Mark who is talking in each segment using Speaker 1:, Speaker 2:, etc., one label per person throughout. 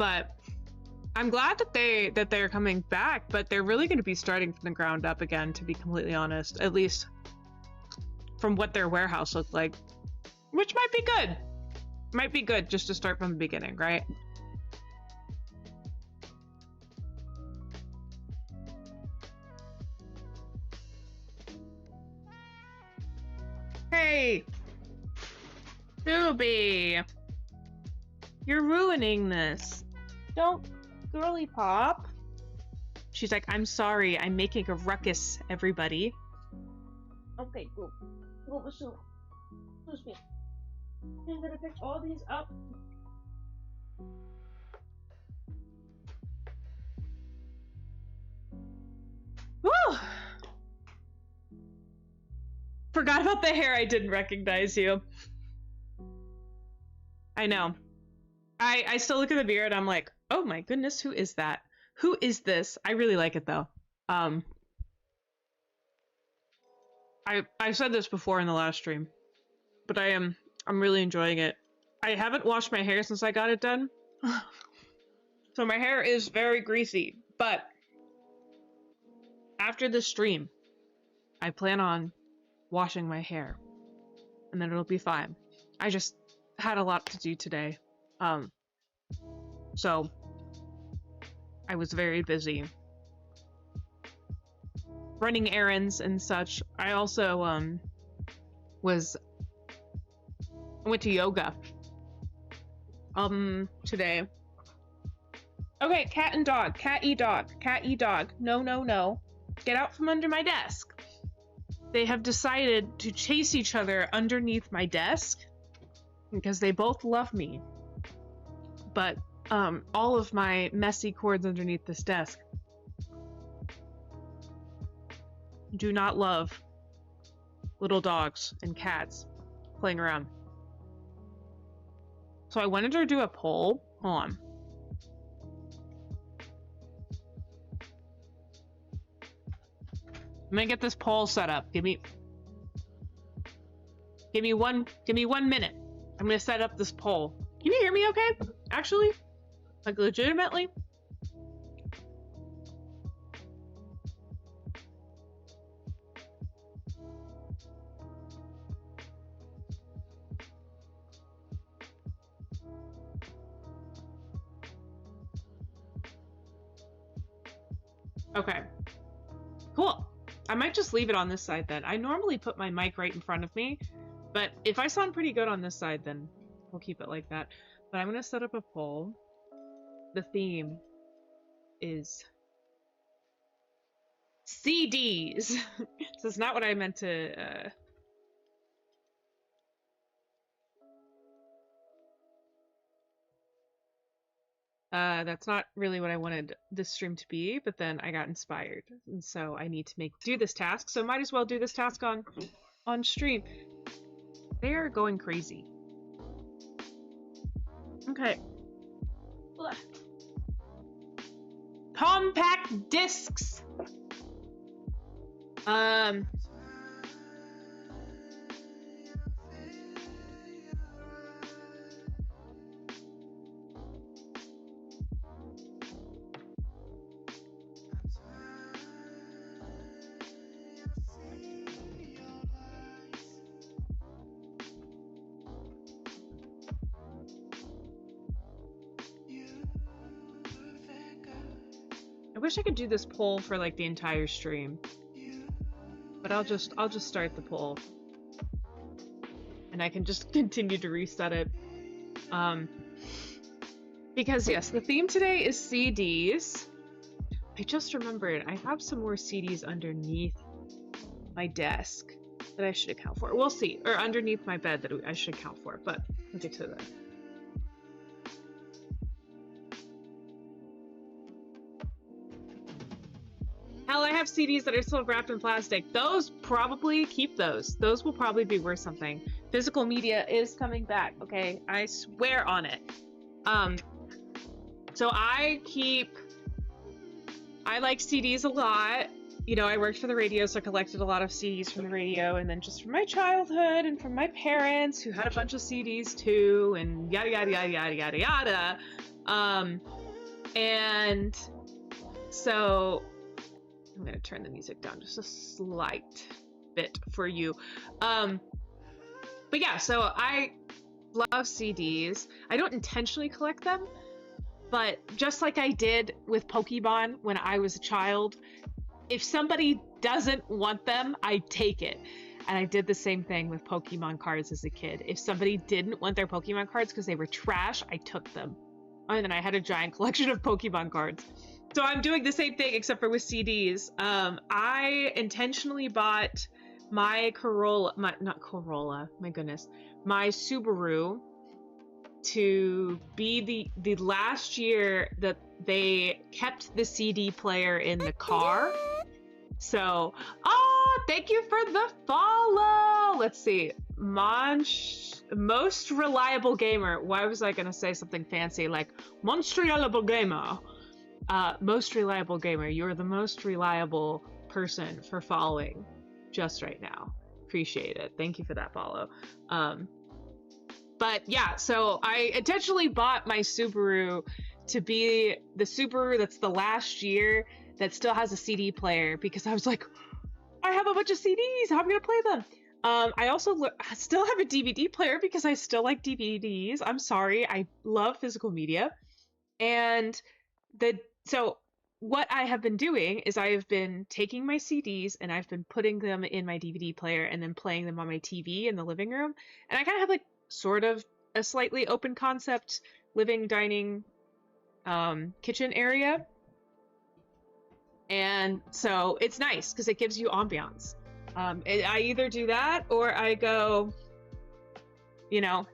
Speaker 1: but I'm glad that they're coming back, but they're really going to be starting from the ground up again, to be completely honest, at least from what their warehouse looked like, which might be good. Might be good just to start from the beginning, right? Hey, Doobie, you're ruining this. Don't girly pop. She's like, I'm sorry, I'm making a ruckus, everybody. Okay, cool. Excuse me. I'm gonna pick all these up. Woo! Forgot about the hair. I didn't recognize you. I know. I still look at the beard. I'm like, oh my goodness, who is that? Who is this? I really like it though. I said this before in the last stream, but I'm really enjoying it. I haven't washed my hair since I got it done. So my hair is very greasy, but after this stream, I plan on washing my hair and then it'll be fine. I just had a lot to do today. So I was very busy running errands and such. I also went to yoga today. Okay, cat and dog. Cat e dog. Cat e dog. No, no, no. Get out from under my desk. They have decided to chase each other underneath my desk because they both love me. But all of my messy cords underneath this desk do not love little dogs and cats playing around. So I wanted to do a poll. Hold on. I'm gonna get this poll set up. Give me 1 minute. I'm gonna set up this poll. Can you hear me okay? Actually? Like legitimately? Okay. Cool. I might just leave it on this side then. I normally put my mic right in front of me, but if I sound pretty good on this side, then we'll keep it like that. But I'm gonna set up a poll. The theme is CDs. So it's not what I meant to that's not really what I wanted this stream to be, but then I got inspired, and so I need to do this task, so might as well do this task on stream. They are going crazy. Okay. Ugh. Compact discs. I wish I could do this poll for like the entire stream, but I'll just start the poll, and I can just continue to reset it. Because yes, the theme today is CDs. I just remembered I have some more CDs underneath my desk that I should account for. We'll see, or underneath my bed that I should account for, but we'll get to that. Hell, I have CDs that are still wrapped in plastic. Those, probably keep those. Those will probably be worth something. Physical media is coming back, okay? I swear on it. So I like CDs a lot. You know, I worked for the radio, so I collected a lot of CDs from the radio, and then just from my childhood and from my parents, who had a bunch of CDs too, and yada yada yada yada yada yada. And so I'm gonna turn the music down just a slight bit for you. But yeah, so I love CDs. I don't intentionally collect them, but just like I did with Pokemon when I was a child, if somebody doesn't want them, I take it. And I did the same thing with Pokemon cards as a kid. If somebody didn't want their Pokemon cards because they were trash, I took them. And then I had a giant collection of Pokemon cards. So I'm doing the same thing except for with CDs. I intentionally bought my my Subaru to be the last year that they kept the CD player in the car. So, thank you for the follow. Let's see. Most reliable gamer. Why was I gonna say something fancy like most reliable gamer? Most reliable gamer. You're the most reliable person for following just right now. Appreciate it. Thank you for that follow. But yeah, so I intentionally bought my Subaru to be the Subaru that's the last year that still has a CD player, because I was like, I have a bunch of CDs, how am I gonna play them? I also still have a DVD player because I still like DVDs. I'm sorry, I love physical media. And so what I have been doing is I have been taking my CDs and I've been putting them in my DVD player and then playing them on my TV in the living room. And I kind of have like sort of a slightly open concept living, dining, kitchen area. And so it's nice because it gives you ambiance. I either do that or I go, you know,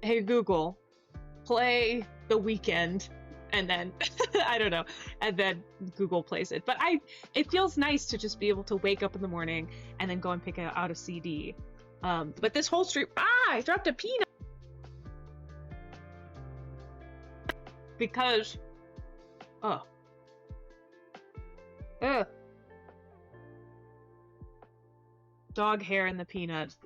Speaker 1: hey Google, play The Weeknd, and then I don't know, and then Google plays it. But it feels nice to just be able to wake up in the morning and then go and pick out a CD. But this whole street, I dropped a peanut because, dog hair in the peanut.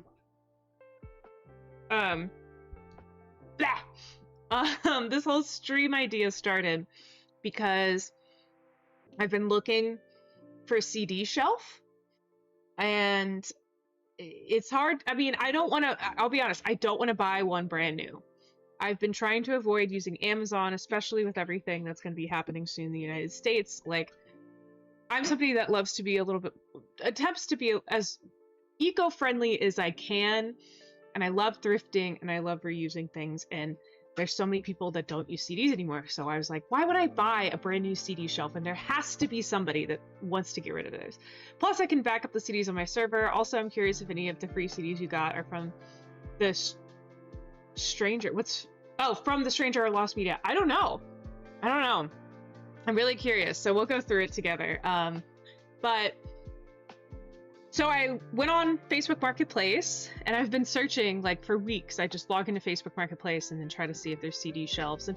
Speaker 1: This whole stream idea started because I've been looking for a CD shelf, and it's hard. I mean, I'll be honest, I don't want to buy one brand new. I've been trying to avoid using Amazon, especially with everything that's going to be happening soon in the United States. Like, I'm somebody that loves to be attempts to be as eco-friendly as I can, and I love thrifting and I love reusing things, and there's so many people that don't use CDs anymore. So I was like, why would I buy a brand new CD shelf? And there has to be somebody that wants to get rid of those. Plus, I can back up the CDs on my server. Also, I'm curious if any of the free CDs you got are from the Stranger. From the Stranger or Lost Media. I don't know. I'm really curious. So we'll go through it together. So I went on Facebook Marketplace, and I've been searching like for weeks. I just log into Facebook Marketplace and then try to see if there's CD shelves. And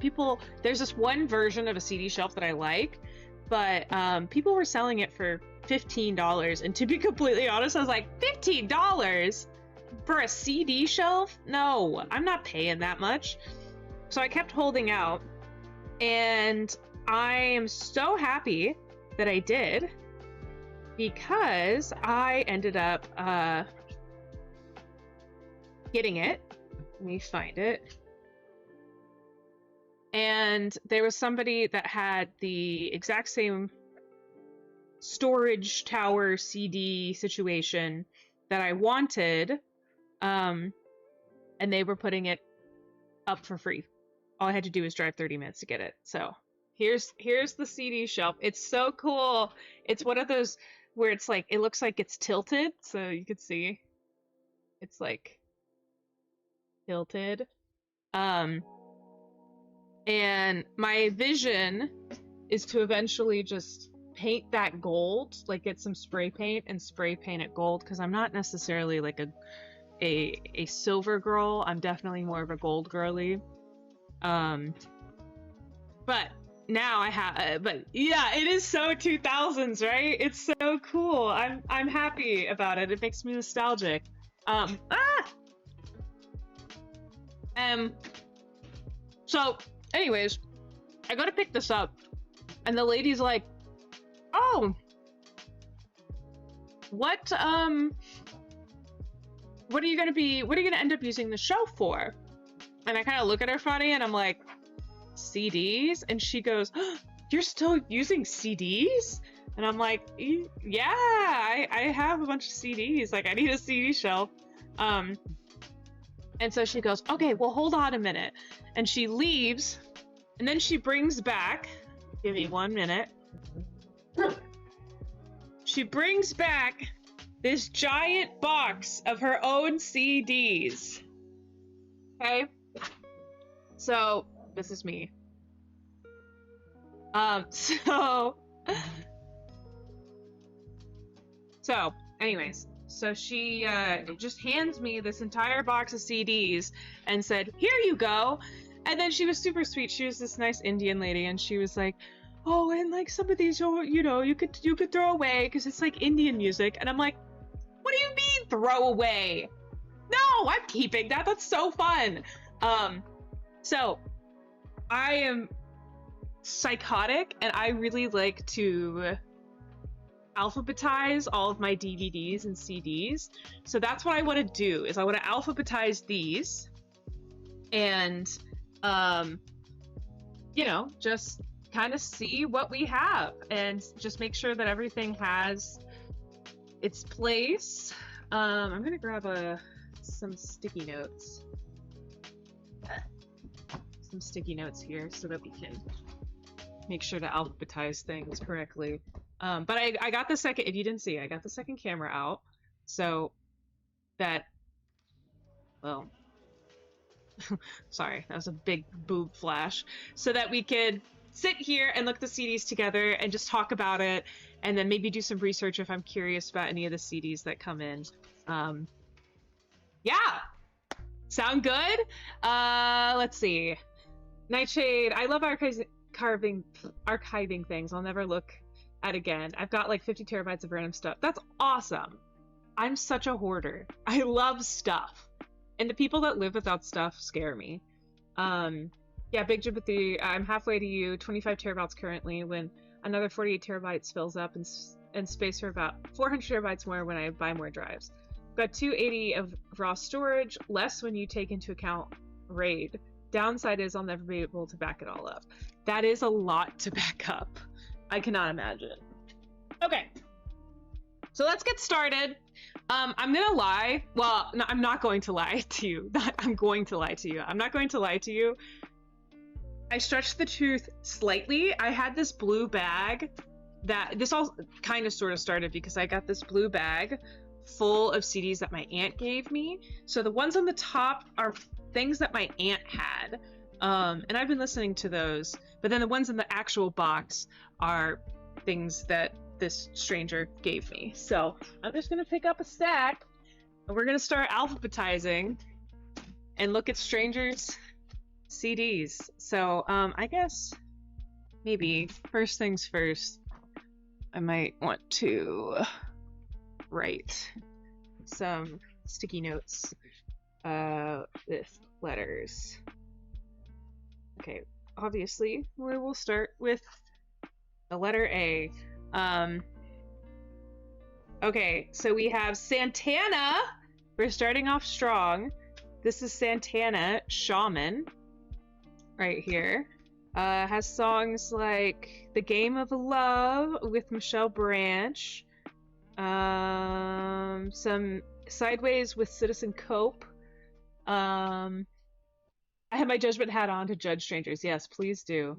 Speaker 1: there's this one version of a CD shelf that I like, but people were selling it for $15. And to be completely honest, I was like, $15 for a CD shelf? No, I'm not paying that much. So I kept holding out, and I am so happy that I did, because I ended up getting it. Let me find it. And there was somebody that had the exact same storage tower CD situation that I wanted, and they were putting it up for free. All I had to do was drive 30 minutes to get it. So here's the CD shelf. It's so cool. It's one of those where it's like, it looks like it's tilted, so you can see it's like tilted. And my vision is to eventually just paint that gold, like get some spray paint and spray paint it gold, because I'm not necessarily like a silver girl. I'm definitely more of a gold girly. But now I have, but yeah, it is so 2000s, right? It's so cool. I'm happy about it. It makes me nostalgic. So anyways, I go to pick this up, and the lady's like, "Oh, what are you gonna end up using the shelf for?" And I kind of look at her funny, and I'm like, "CDs?" And she goes, oh, "You're still using CDs?" And I'm like, "Yeah, I have a bunch of CDs. Like, I need a CD shelf." And so she goes, "Okay, well, hold on a minute." And she leaves, and then she brings back, give me 1 minute. She brings back this giant box of her own CDs. Okay? So, this is me. Anyways, so she just hands me this entire box of CDs and said, "Here you go." And then she was super sweet. She was this nice Indian lady, and she was like, "Oh, and like some of these, you know, you could throw away because it's like Indian music." And I'm like, "What do you mean throw away? No, I'm keeping that. That's so fun." So I am psychotic, and I really like to alphabetize all of my DVDs and CDs. So that's what I want to do, is I want to alphabetize these and you know, just kind of see what we have and just make sure that everything has its place. I'm gonna grab some sticky notes. Some sticky notes here so that we can make sure to alphabetize things correctly. But I got the second, if you didn't see, I got the second camera out so that, well, sorry, that was a big boob flash, so that we could sit here and look at the CDs together and just talk about it, and then maybe do some research if I'm curious about any of the CDs that come in. Yeah, sound good? Let's see. Nightshade, I love archiving things. I'll never look at again. I've got like 50 terabytes of random stuff. That's awesome. I'm such a hoarder. I love stuff. And the people that live without stuff scare me. Yeah, Big Jibbathy, I'm halfway to you. 25 terabytes currently. When another 48 terabytes fills up, and space for about 400 terabytes more when I buy more drives. Got 280 of raw storage, less when you take into account RAID. Downside is I'll never be able to back it all up. That is a lot to back up. I cannot imagine. Okay, so let's get started. I'm gonna lie. Well, no, I'm not going to lie to you. I'm going to lie to you. I'm not going to lie to you. I stretched the truth slightly. I had this blue bag that, this all kind of sort of started because I got this blue bag full of CDs that my aunt gave me. So the ones on the top are things that my aunt had. And I've been listening to those, but then the ones in the actual box are things that this stranger gave me. So I'm just gonna pick up a stack and we're gonna start alphabetizing and look at strangers' CDs. So I guess maybe first things first, I might want to write some sticky notes with letters. Okay, obviously we will start with the letter A. Okay, so we have Santana. We're starting off strong. This is Santana, Shaman, right here. Has songs like The Game of Love with Michelle Branch. Some Sideways with Citizen Cope. I have my judgment hat on to judge strangers. Yes, please do.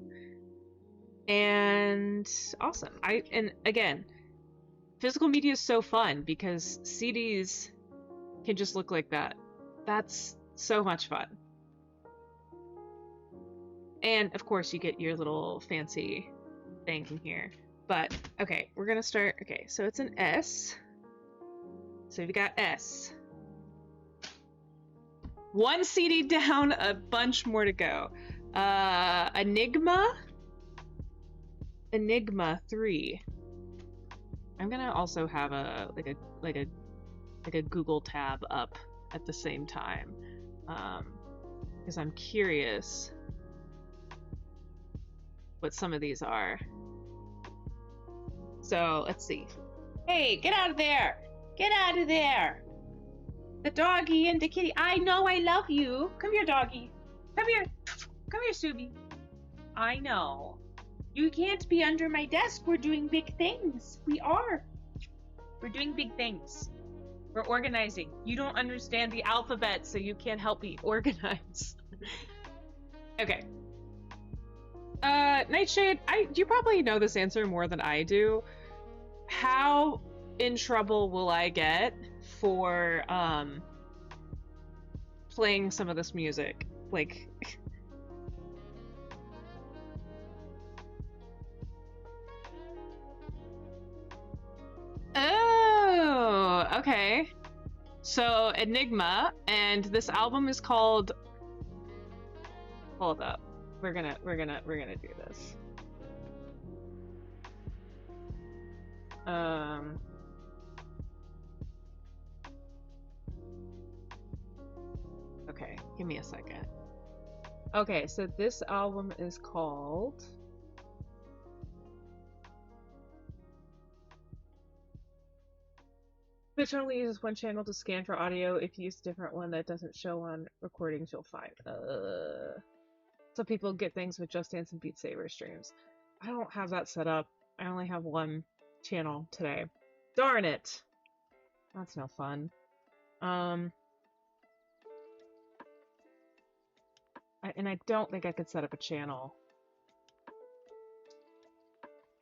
Speaker 1: And awesome. And again, physical media is so fun because CDs can just look like that. That's so much fun. And of course you get your little fancy thing in here. But okay, we're gonna start. Okay, so it's an S. So we've got S. One CD down, a bunch more to go. Enigma 3. I'm gonna also have a Google tab up at the same time, because I'm curious what some of these are. So let's see. Hey, get out of there! Get out of there! The doggy and the kitty. I know I love you. Come here, doggy. Come here. Come here, Subi. I know. You can't be under my desk. We're doing big things. We are. We're doing big things. We're organizing. You don't understand the alphabet, so you can't help me organize. Okay. Nightshade, you probably know this answer more than I do. How in trouble will I get for playing some of this music? Like oh, okay. So Enigma, and this album is called, hold up. We're gonna do this. Okay, give me a second. Okay, so this album is called Twitch only uses one channel to scan for audio. If you use a different one that doesn't show on recordings, you'll find. So people get things with Just Dance and Beat Saber streams. I don't have that set up. I only have one channel today. Darn it! That's no fun. And I don't think I could set up a channel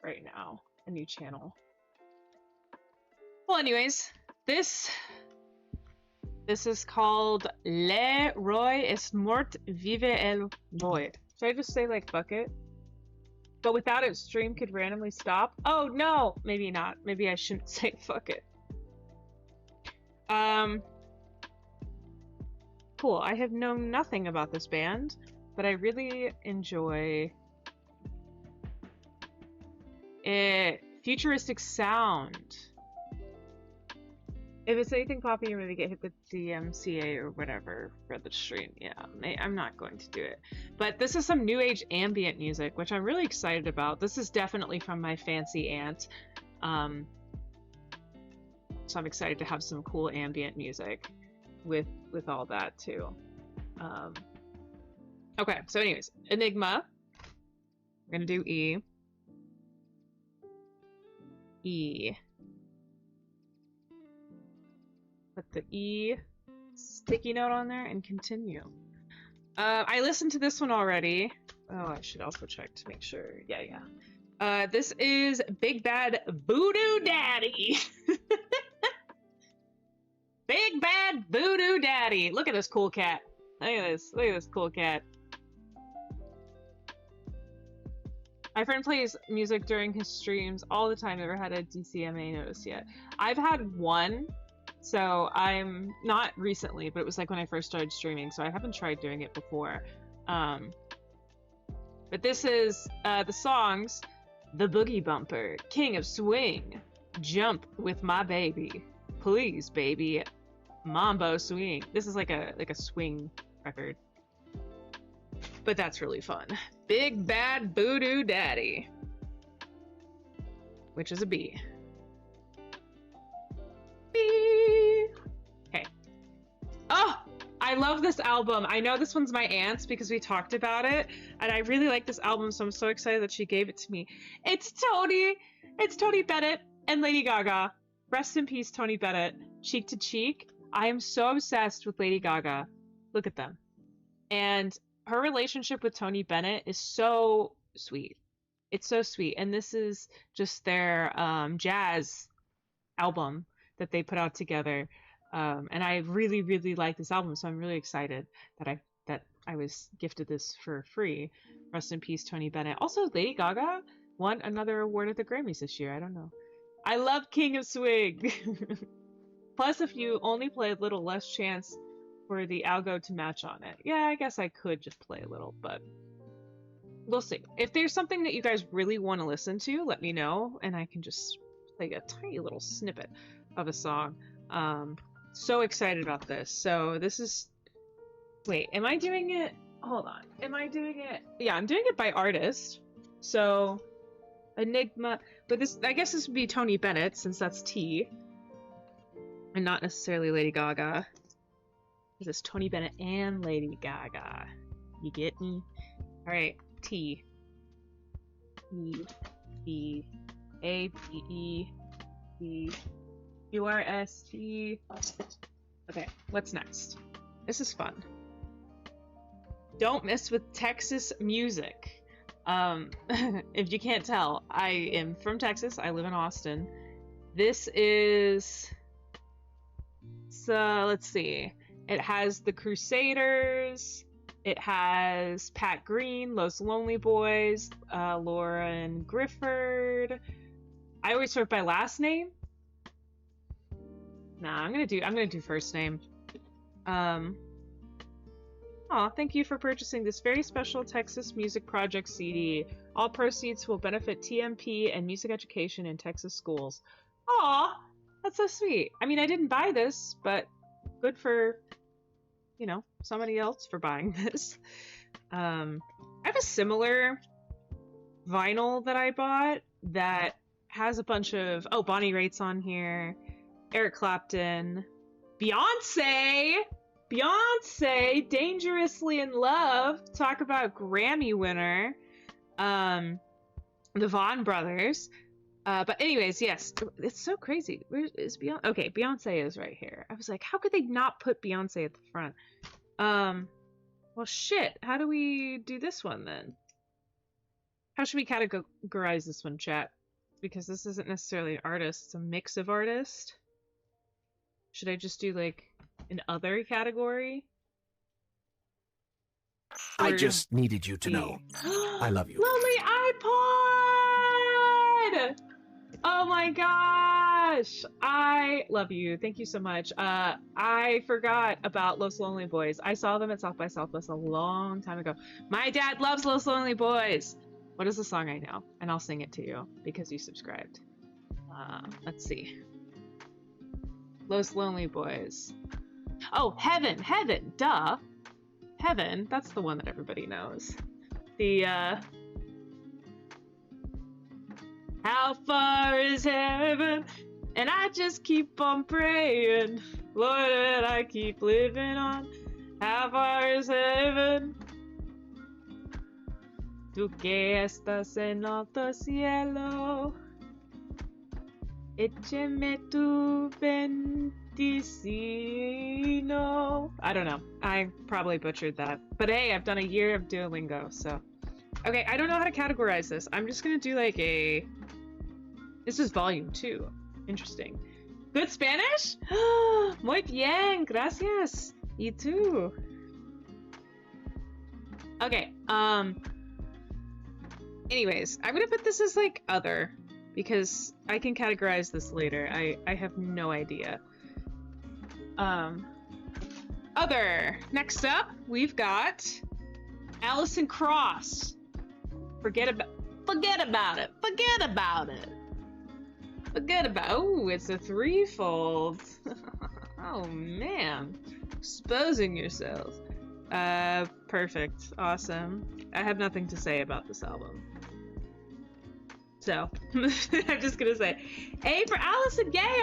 Speaker 1: right now. A new channel. Well, anyways, this is called Le Roi est mort, vive el roi. Should I just say like fuck it? But without it, stream could randomly stop. Oh no, maybe not. Maybe I shouldn't say fuck it. Cool. I have known nothing about this band, but I really enjoy it. Futuristic sound. If it's anything poppy, you're gonna get hit with DMCA or whatever for the stream. Yeah, I'm not going to do it. But this is some new age ambient music, which I'm really excited about. This is definitely from my fancy aunt. So I'm excited to have some cool ambient music with all that too. Okay, so anyways, Enigma. We're gonna do E. E. Put the E sticky note on there and continue. I listened to this one already. Oh, I should also check to make sure. Yeah. This is Big Bad Voodoo Daddy. Big Bad Voodoo Daddy. Look at this cool cat. Look at this. Look at this cool cat. My friend plays music during his streams all the time. Never had a DCMA notice yet. I've had one. So I'm not recently, but it was like when I first started streaming, so I haven't tried doing it before. But this is the songs: The Boogie Bumper, King of Swing, Jump with My Baby, Please Baby, Mambo Swing. This is like a swing record. But that's really fun. Big Bad Voodoo Daddy, which is a B. Okay. Oh, I love this album. I know this one's my aunt's because we talked about it, and I really like this album, so I'm so excited that she gave it to me. It's Tony Bennett and Lady Gaga. Rest in peace, Tony Bennett. Cheek to cheek. I am so obsessed with Lady Gaga. Look at them. And her relationship with Tony Bennett is so sweet. It's so sweet. And this is just their jazz album that they put out together, and I really, really like this album, so I'm really excited that I was gifted this for free. Rest in peace, Tony Bennett. Also, Lady Gaga won another award at the Grammys this year. I don't know. I love King of Swing. Plus, if you only play a little, less chance for the algo to match on it. Yeah, I guess I could just play a little, but we'll see. If there's something that you guys really want to listen to, let me know, and I can just play a tiny little snippet of a song. So excited about this. So this is, wait, am I doing it? Hold on. Am I doing it? Yeah, I'm doing it by artist. So, Enigma, but this, I guess this would be Tony Bennett, since that's T, and not necessarily Lady Gaga. Because it's Tony Bennett and Lady Gaga. You get me? Alright, T. E. E. A. P. E. T. U. R. S. T. Okay, what's next? This is fun. Don't mess with Texas music. If you can't tell, I am from Texas. I live in Austin. This is... So, let's see. It has the Crusaders. It has Pat Green, Los Lonely Boys, Lauren Grifford. I always sort by last name. Nah, I'm gonna do first name. Aw, thank you for purchasing this very special Texas Music Project CD. All proceeds will benefit TMP and music education in Texas schools. Aw, that's so sweet. I mean, I didn't buy this, but good for, you know, somebody else for buying this. I have a similar vinyl that I bought that has a bunch of, oh, Bonnie Raitt's on here, Eric Clapton, Beyonce, Dangerously in Love, talk about Grammy winner, the Vaughn brothers. But anyways, yes, it's so crazy. Where is Beyonce? Okay, Beyonce is right here. I was like, how could they not put Beyonce at the front? Well, shit. How do we do this one then? How should we categorize this one, chat? Because this isn't necessarily an artist. It's a mix of artists. Should I just do, like, an other category?
Speaker 2: I just needed you to know. I love you.
Speaker 1: Lonely iPod! Oh my gosh! I love you. Thank you so much. I forgot about Los Lonely Boys. I saw them at South by Southwest a long time ago. My dad loves Los Lonely Boys! What is the song I know? And I'll sing it to you because you subscribed. Let's see. Los Lonely Boys. Oh, Heaven! Heaven! Duh! Heaven, that's the one that everybody knows. The, how far is heaven? And I just keep on praying, Lord, and I keep living on. How far is heaven? Tú que estás en alto cielo, écheme tu bendición. I don't know. I probably butchered that. But hey, I've done a year of Duolingo, so. Okay, I don't know how to categorize this. I'm just gonna do like a... This is volume 2. Interesting. Good Spanish? Muy bien, gracias. Y tú? Okay, anyways, I'm gonna put this as like other, because I can categorize this later. I have no idea. Other. Next up, we've got Alison Krauss. Forget about it. Oh, it's a threefold. Oh man, exposing yourself. Perfect, awesome. I have nothing to say about this album, so I'm just gonna say A for Allison. Yay,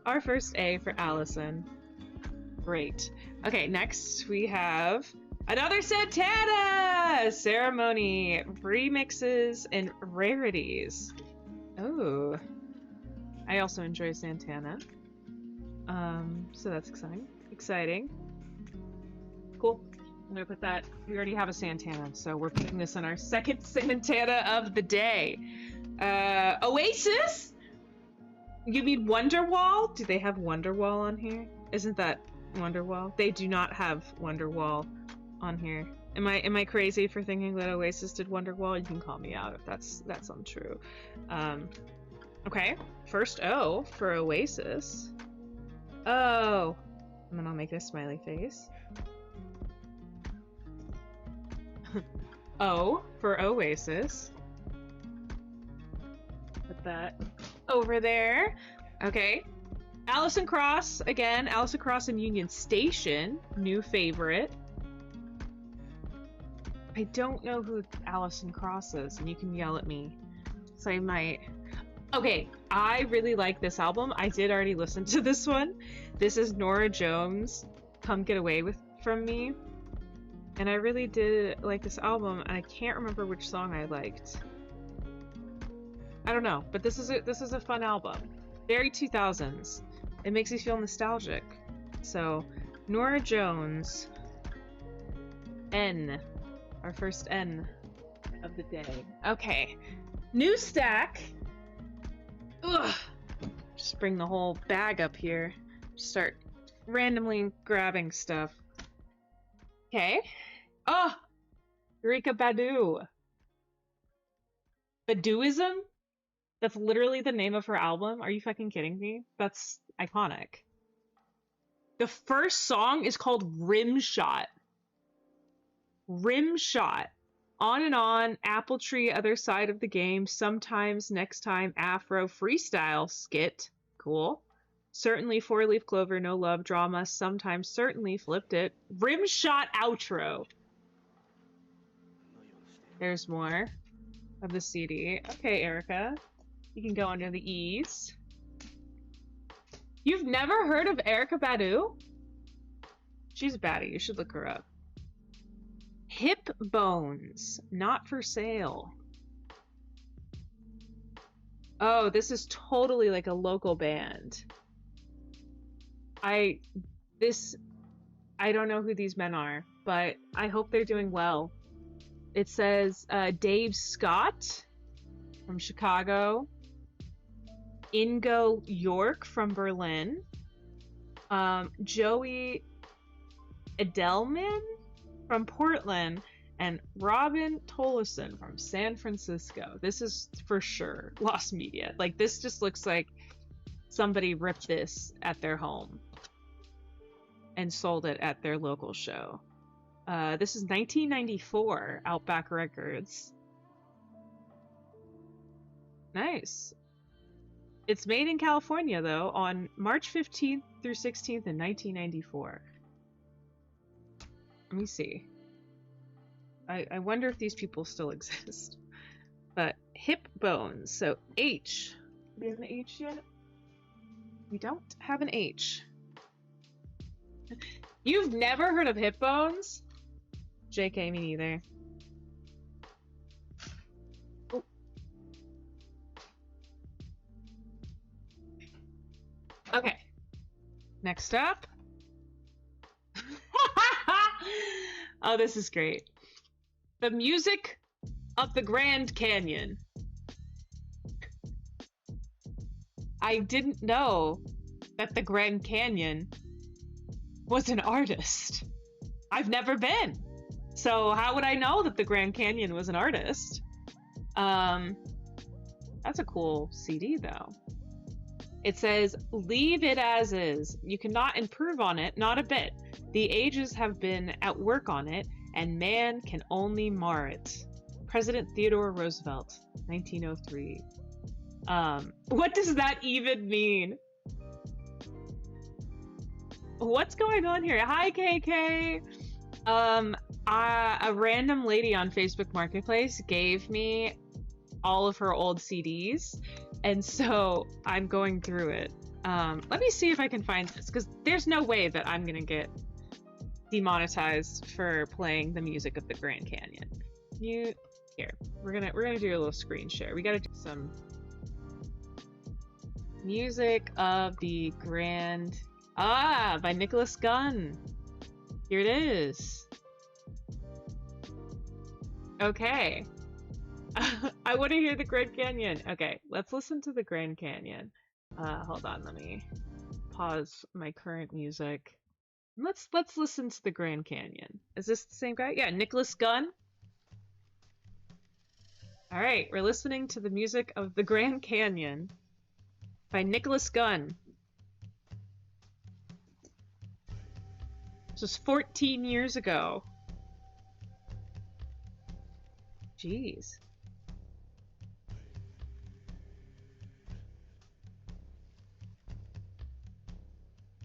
Speaker 1: our first A for Allison. Great. Okay, next we have another Santana Ceremony remixes and rarities. Oh, I also enjoy Santana. So that's exciting. Cool. I'm gonna put that. We already have a Santana, so we're putting this in our second Santana of the day. Oasis? You mean Wonderwall? Do they have Wonderwall on here? Isn't that Wonderwall? They do not have Wonderwall on here. Am I crazy for thinking that Oasis did Wonderwall? You can call me out if that's untrue. Okay, first O for Oasis. Oh, and then I'll make a smiley face. O for Oasis. Put that over there. Okay. Alison Krauss, again, Alison Krauss and Union Station, new favorite. I don't know who Alison Krauss is, and you can yell at me. So I might... Okay, I really like this album. I did already listen to this one. This is Norah Jones, Come Get Away From Me. And I really did like this album, and I can't remember which song I liked. I don't know, but this is a fun album. Very 2000s. It makes me feel nostalgic. So, Norah Jones, N. Our first N of the day. Okay. New stack. Ugh. Just bring the whole bag up here. Start randomly grabbing stuff. Okay. Oh! Erykah Badu. Baduism? That's literally the name of her album? Are you fucking kidding me? That's iconic. The first song is called Rim Shot. Rim Shot. On and on, Apple Tree, Other Side of the Game, Sometimes, Next Time, Afro, Freestyle, Skit. Cool. Certainly, Four Leaf Clover, No Love, Drama, Sometimes, Certainly, Flipped It. Rim Shot Outro. There's more of the CD. Okay, Erica. You can go under the E's. You've never heard of Erykah Badu? She's a baddie. You should look her up. Hip Bones. Not for sale. Oh, this is totally like a local band. I don't know who these men are, but I hope they're doing well. It says Dave Scott from Chicago, Ingo York from Berlin, Joey Edelman from Portland, and Robin Tolleson from San Francisco. This is for sure lost media. Like, this just looks like somebody ripped this at their home and sold it at their local show. This is 1994, Outback Records. Nice. It's made in California, though, on March 15th through 16th in 1994. Let me see. I wonder if these people still exist. But Hip Bones. So H. Do we have an H yet? We don't have an H. You've never heard of Hip Bones? JK, me neither. Oh. Okay. Next up. Oh, this is great. The music of the Grand Canyon. I didn't know that the Grand Canyon was an artist. I've never been. So how would I know that the Grand Canyon was an artist? That's a cool CD, though. It says, leave it as is. You cannot improve on it, not a bit. The ages have been at work on it, and man can only mar it. President Theodore Roosevelt, 1903. What does that even mean? What's going on here? Hi, KK! A random lady on Facebook Marketplace gave me all of her old CDs, and so I'm going through it. Let me see if I can find this, because there's no way that I'm gonna get demonetized for playing the music of the Grand Canyon. Here, we're gonna do a little screen share. We gotta do some music of the Grand... by Nicholas Gunn. Here it is. Okay. I want to hear the Grand Canyon. Okay, let's listen to the Grand Canyon. Hold on, let me pause my current music. Let's listen to the Grand Canyon. Is this the same guy? Yeah, Nicholas Gunn. All right, we're listening to the music of the Grand Canyon by Nicholas Gunn. This was 14 years ago. Jeez.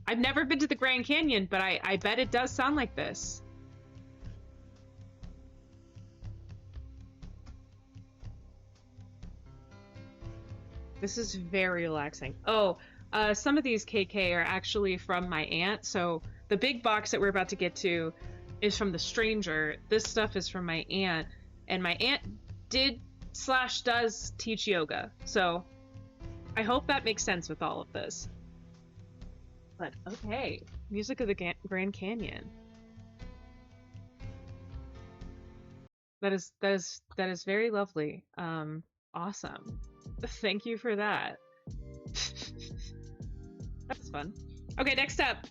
Speaker 1: I've never been to the Grand Canyon, but I bet it does sound like this. This is very relaxing. Oh, some of these KK are actually from my aunt. So the big box that we're about to get to is from the stranger. This stuff is from my aunt, and my aunt does teach yoga. So I hope that makes sense with all of this. But okay, music of the Grand Canyon. That is very lovely. Awesome. Thank you for that. That's fun. Okay, next up,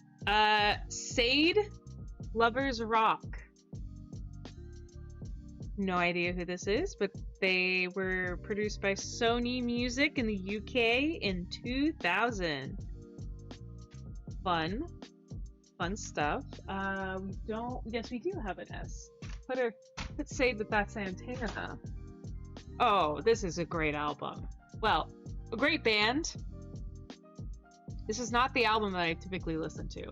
Speaker 1: Sade Lovers Rock. No idea who this is, but they were produced by Sony Music in the UK in 2000. Fun stuff. Yes, we do have an S. Let's say that's Santana. Oh, this is a great album. Well, a great band. This is not the album that I typically listen to.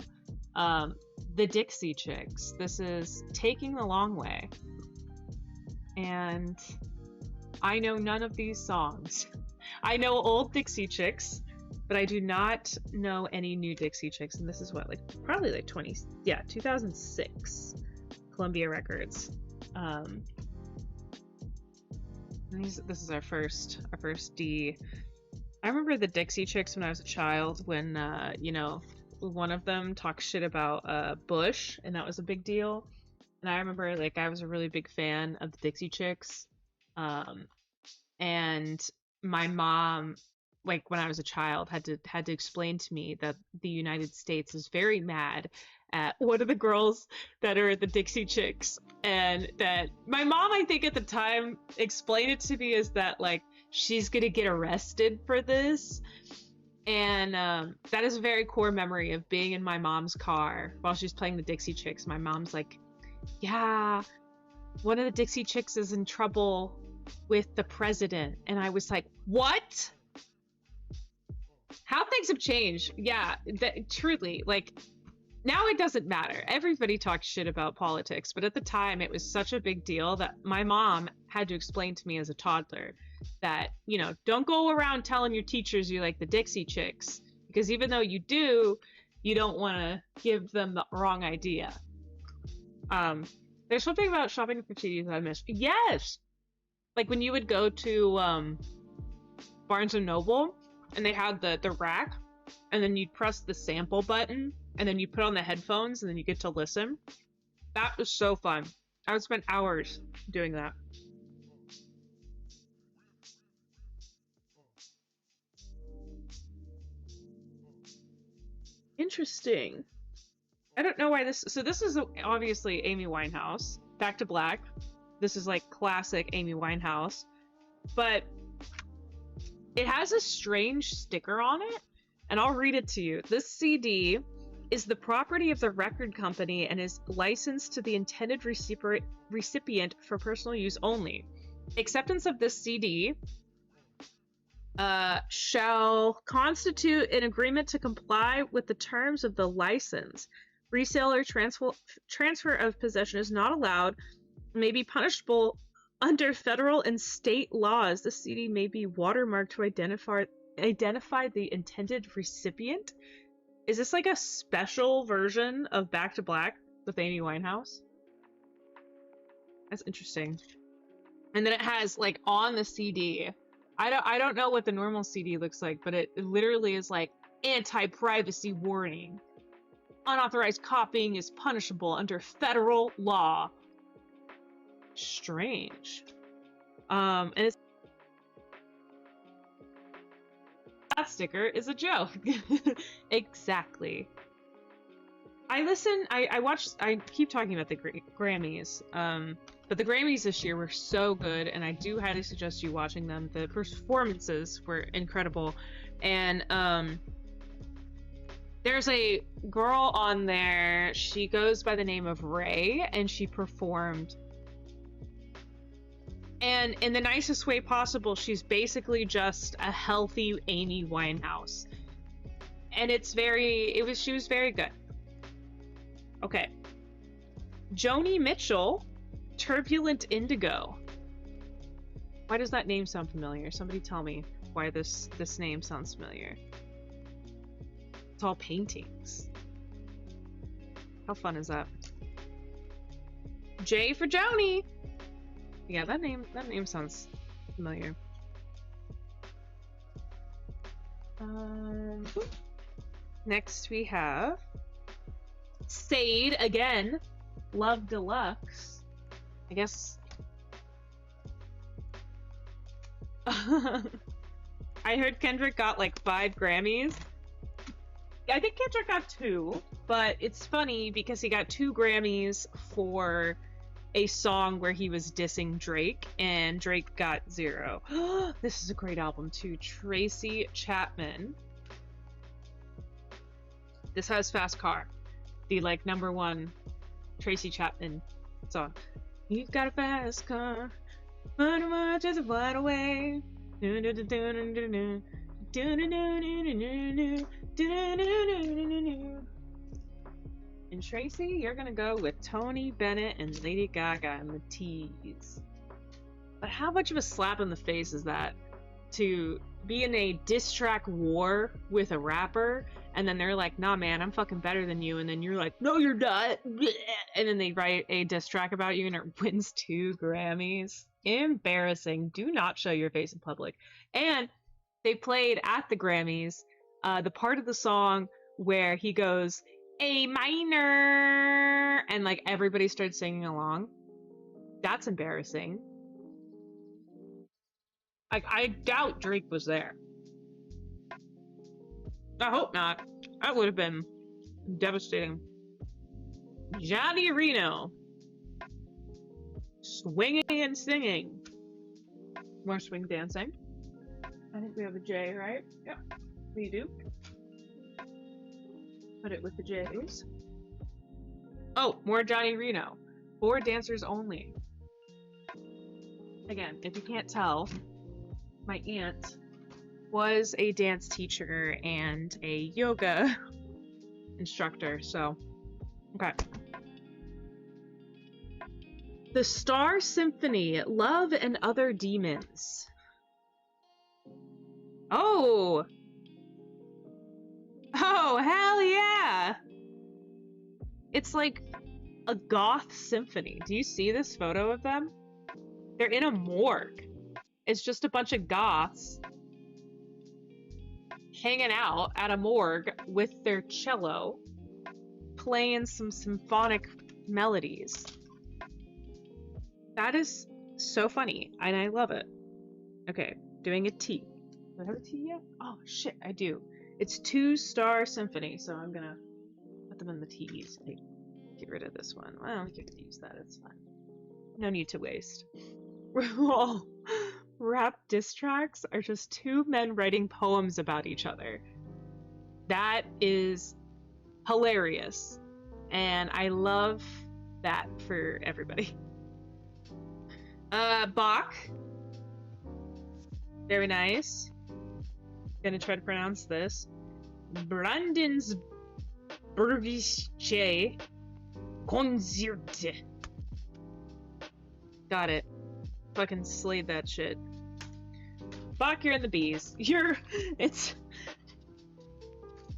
Speaker 1: The Dixie Chicks. This is Taking the Long Way. And I know none of these songs. I know old Dixie Chicks, but I do not know any new Dixie Chicks. And this is what, probably 2006. Columbia Records. This is our first D. I remember the Dixie Chicks when I was a child, when one of them talked shit about Bush, and that was a big deal. And I remember I was a really big fan of the Dixie Chicks. And my mom, when I was a child, had to explain to me that the United States is very mad at one of the girls that are the Dixie Chicks, and that my mom, I think at the time, explained it to me as that she's gonna get arrested for this. And that is a very core memory of being in my mom's car while she's playing the Dixie Chicks. My mom's like, yeah, one of the Dixie Chicks is in trouble with the president. And I was like, what? How things have changed. Yeah, truly, now it doesn't matter. Everybody talks shit about politics, but at the time it was such a big deal that my mom had to explain to me as a toddler that, don't go around telling your teachers you like the Dixie Chicks, because even though you do, you don't want to give them the wrong idea. There's something about shopping for CDs that I miss. Yes! When you would go to Barnes & Noble, and they had the rack, and then you'd press the sample button, and then you put on the headphones, and then you get to listen. That was so fun. I would spend hours doing that. Interesting. I don't know why this... So this is obviously Amy Winehouse. Back to Black. This is classic Amy Winehouse. But it has a strange sticker on it, and I'll read it to you. This CD is the property of the record company and is licensed to the intended recipient for personal use only. Acceptance of this CD shall constitute an agreement to comply with the terms of the license. Resale or transfer of possession is not allowed, may be punishable under federal and state laws. The CD may be watermarked to identify the intended recipient. Is this a special version of Back to Black with Amy Winehouse? That's interesting. And then it has on the CD, I don't know what the normal CD looks like, but it literally is anti-privacy warning. Unauthorized copying is punishable under federal law. Strange. And it's... that sticker is a joke. Exactly. I keep talking about the Grammys, but the Grammys this year were so good, and I do highly suggest you watching them. The performances were incredible, and there's a girl on there, she goes by the name of Ray, and she performed. And in the nicest way possible, she's basically just a healthy Amy Winehouse. And she was very good. Okay. Joni Mitchell, Turbulent Indigo. Why does that name sound familiar? Somebody tell me why this name sounds familiar. It's all paintings. How fun is that? J for Joni. Yeah, that name sounds familiar. Next we have Sade again. Love Deluxe. I guess. I heard Kendrick got like 5 Grammys. I think Kendrick got 2, but it's funny because he got 2 Grammys for a song where he was dissing Drake, and Drake got 0. This is a great album too. Tracy Chapman. This has Fast Car, the like #1 Tracy Chapman song. You've got a fast car, but how much is it flying away? And Tracy, you're gonna go with Tony Bennett and Lady Gaga and the Tees. But how much of a slap in the face is that to be in a diss track war with a rapper, and then they're like, nah man, I'm fucking better than you, and then you're like, no you're not, and then they write a diss track about you and it wins 2 Grammys. Embarrassing. Do not show your face in public. And they played at the Grammys the part of the song where he goes A minor, and like everybody started singing along. That's embarrassing. I doubt Drake was there. I hope not. That would have been devastating. Johnny Reno. Swinging and singing. More swing dancing. I think we have a J, right? Yep, we do. Put it with the J's. Oh, more Johnny Reno. 4 dancers only. Again, if you can't tell, my aunt was a dance teacher and a yoga instructor, so okay. The Star Symphony, Love and Other Demons. Oh! Oh, hell yeah! It's like a goth symphony. Do you see this photo of them? They're in a morgue. It's just a bunch of goths hanging out at a morgue with their cello, playing some symphonic melodies. That is so funny, and I love it. Okay, doing a T. Do I have a T yet? Oh shit, I do. It's 2 Star Symphony, so I'm gonna put them in the T's. Get rid of this one. Well, we can use that, it's fine. No need to waste. All rap diss tracks are just 2 men writing poems about each other. That is hilarious, and I love that for everybody. Bach. Very nice. Gonna try to pronounce this. Branden's Bergische Konzerte. Got it. Fucking slayed that shit. Bach, you're in the B's. It's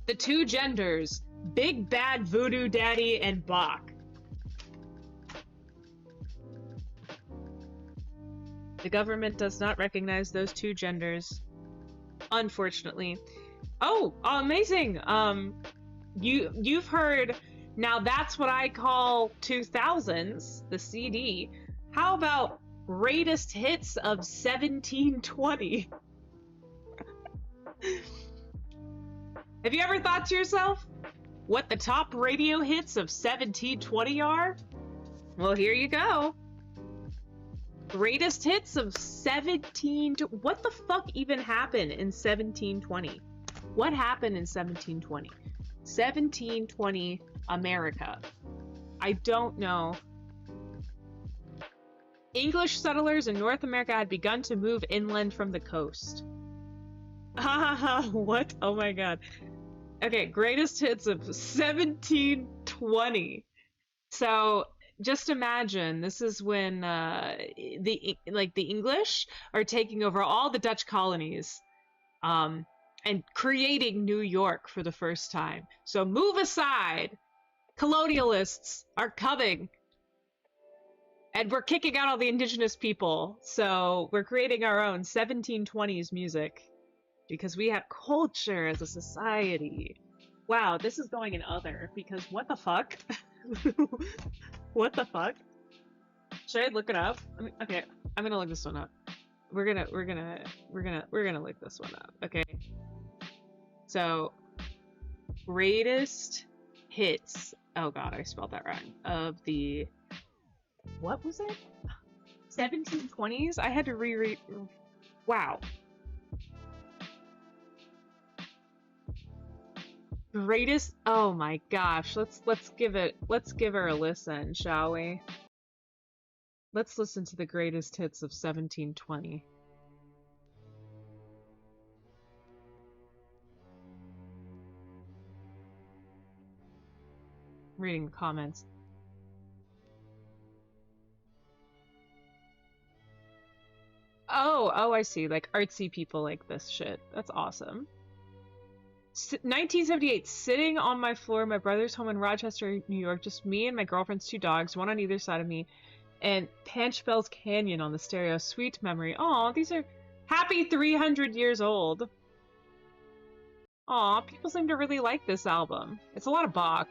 Speaker 1: the 2 genders. Big Bad Voodoo Daddy and Bach. The government does not recognize those 2 genders, unfortunately. Oh, amazing! You've heard Now That's What I Call 2000s, the CD. How about Greatest Hits of 1720? Have you ever thought to yourself what the top radio hits of 1720 are? Well, here you go. Greatest hits of what the fuck even happened in 1720? What happened in 1720? 1720 America. I don't know. English settlers in North America had begun to move inland from the coast. What? Oh my god. Okay, greatest hits of 1720. So just imagine this is when the English are taking over all the Dutch colonies, and creating New York for the first time. So move aside. Colonialists are coming. And we're kicking out all the indigenous people. So we're creating our own 1720s music. Because we have culture as a society. Wow, this is going in other. Because what the fuck? What the fuck? Should I look it up? Okay, I'm gonna look this one up. We're gonna look this one up. Okay. So, greatest hits. Oh god, I spelled that wrong. Of the, what was it? 1720s? I had to reread. Wow. Greatest. Oh my gosh. Let's give her a listen, shall we? Let's listen to the greatest hits of 1720. Reading the comments. Oh, I see. Like artsy people like this shit. That's awesome. 1978, sitting on my floor in my brother's home in Rochester, New York, just me and my girlfriend's 2 dogs, one on either side of me, and Panchbell's Canyon on the stereo. Sweet memory. Aw, these are happy 300 years old. Aw, people seem to really like this album. It's a lot of Bach.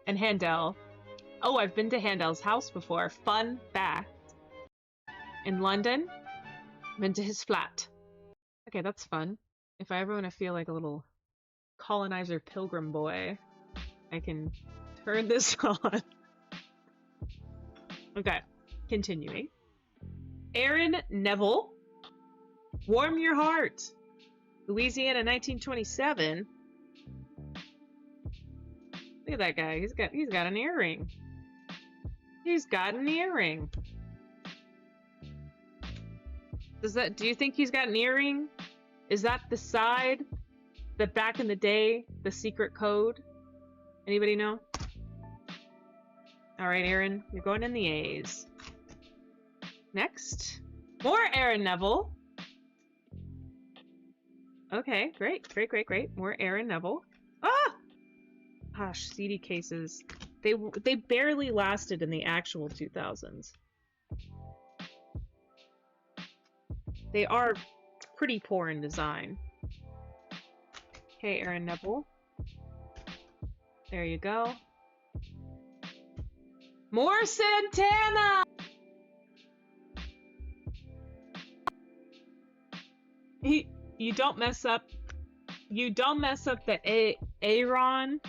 Speaker 1: And Handel. Oh, I've been to Handel's house before. Fun fact. In London, been to his flat. Okay, that's fun. If I ever want to feel like a little colonizer pilgrim boy, I can turn this on. Okay, continuing. Aaron Neville, Warm Your Heart. Louisiana, 1927. Look at that guy. He's got an earring. He's got an earring. Do you think he's got an earring? Is that the side that back in the day, the secret code? Anybody know? All right, Aaron, you're going in the A's. Next, more Aaron Neville. Okay, great. More Aaron Neville. Ah! Gosh, CD cases. They barely lasted in the actual 2000s. They are pretty poor in design. Okay, Aaron Neville. There you go. More Santana! You don't mess up the Aaron.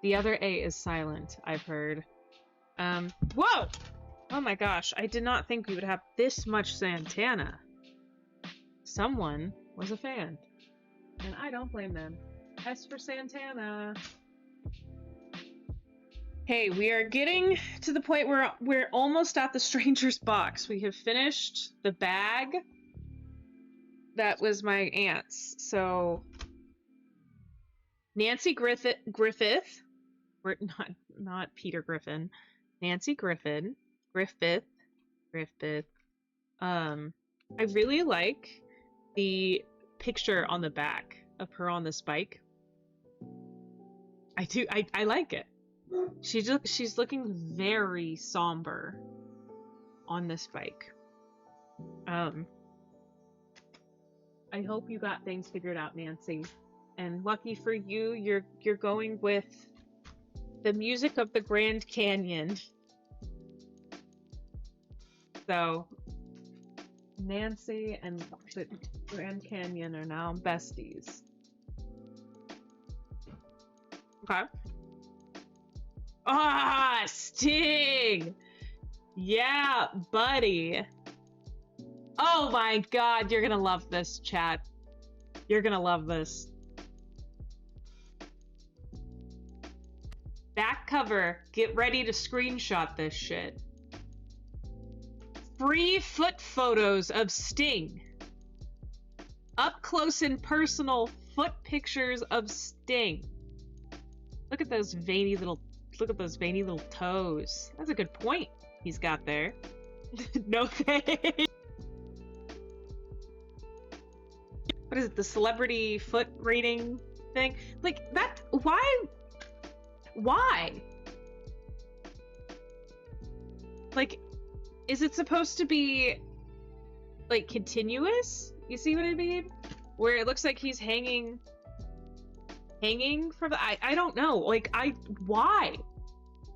Speaker 1: The other A is silent, I've heard. Whoa! Oh my gosh, I did not think we would have this much Santana. Someone was a fan. And I don't blame them. S for Santana. Okay, we are getting to the point where we're almost at the stranger's box. We have finished the bag. That was my aunt's. So Nancy Griffith. We're not Peter Griffin. Nancy Griffith. I really like the picture on the back of her on this bike. I do. I like it. She's looking very somber on this bike. I hope you got things figured out, Nancy. And lucky for you, you're going with the music of the Grand Canyon. So Nancy and the Grand Canyon are now besties. Okay. Ah, Sting! Yeah, buddy. Oh my god, you're gonna love this, chat. You're gonna love this. Back cover. Get ready to screenshot this shit. Free foot photos of Sting. Up close and personal foot pictures of Sting. Look at those veiny little look at those veiny little toes. That's a good point he's got there. No thanks. What is it, the celebrity foot rating thing? Like, that, why? Why? Like, is it supposed to be, like, continuous? You see what I mean? Where it looks like he's hanging from the, I don't know. Like, why?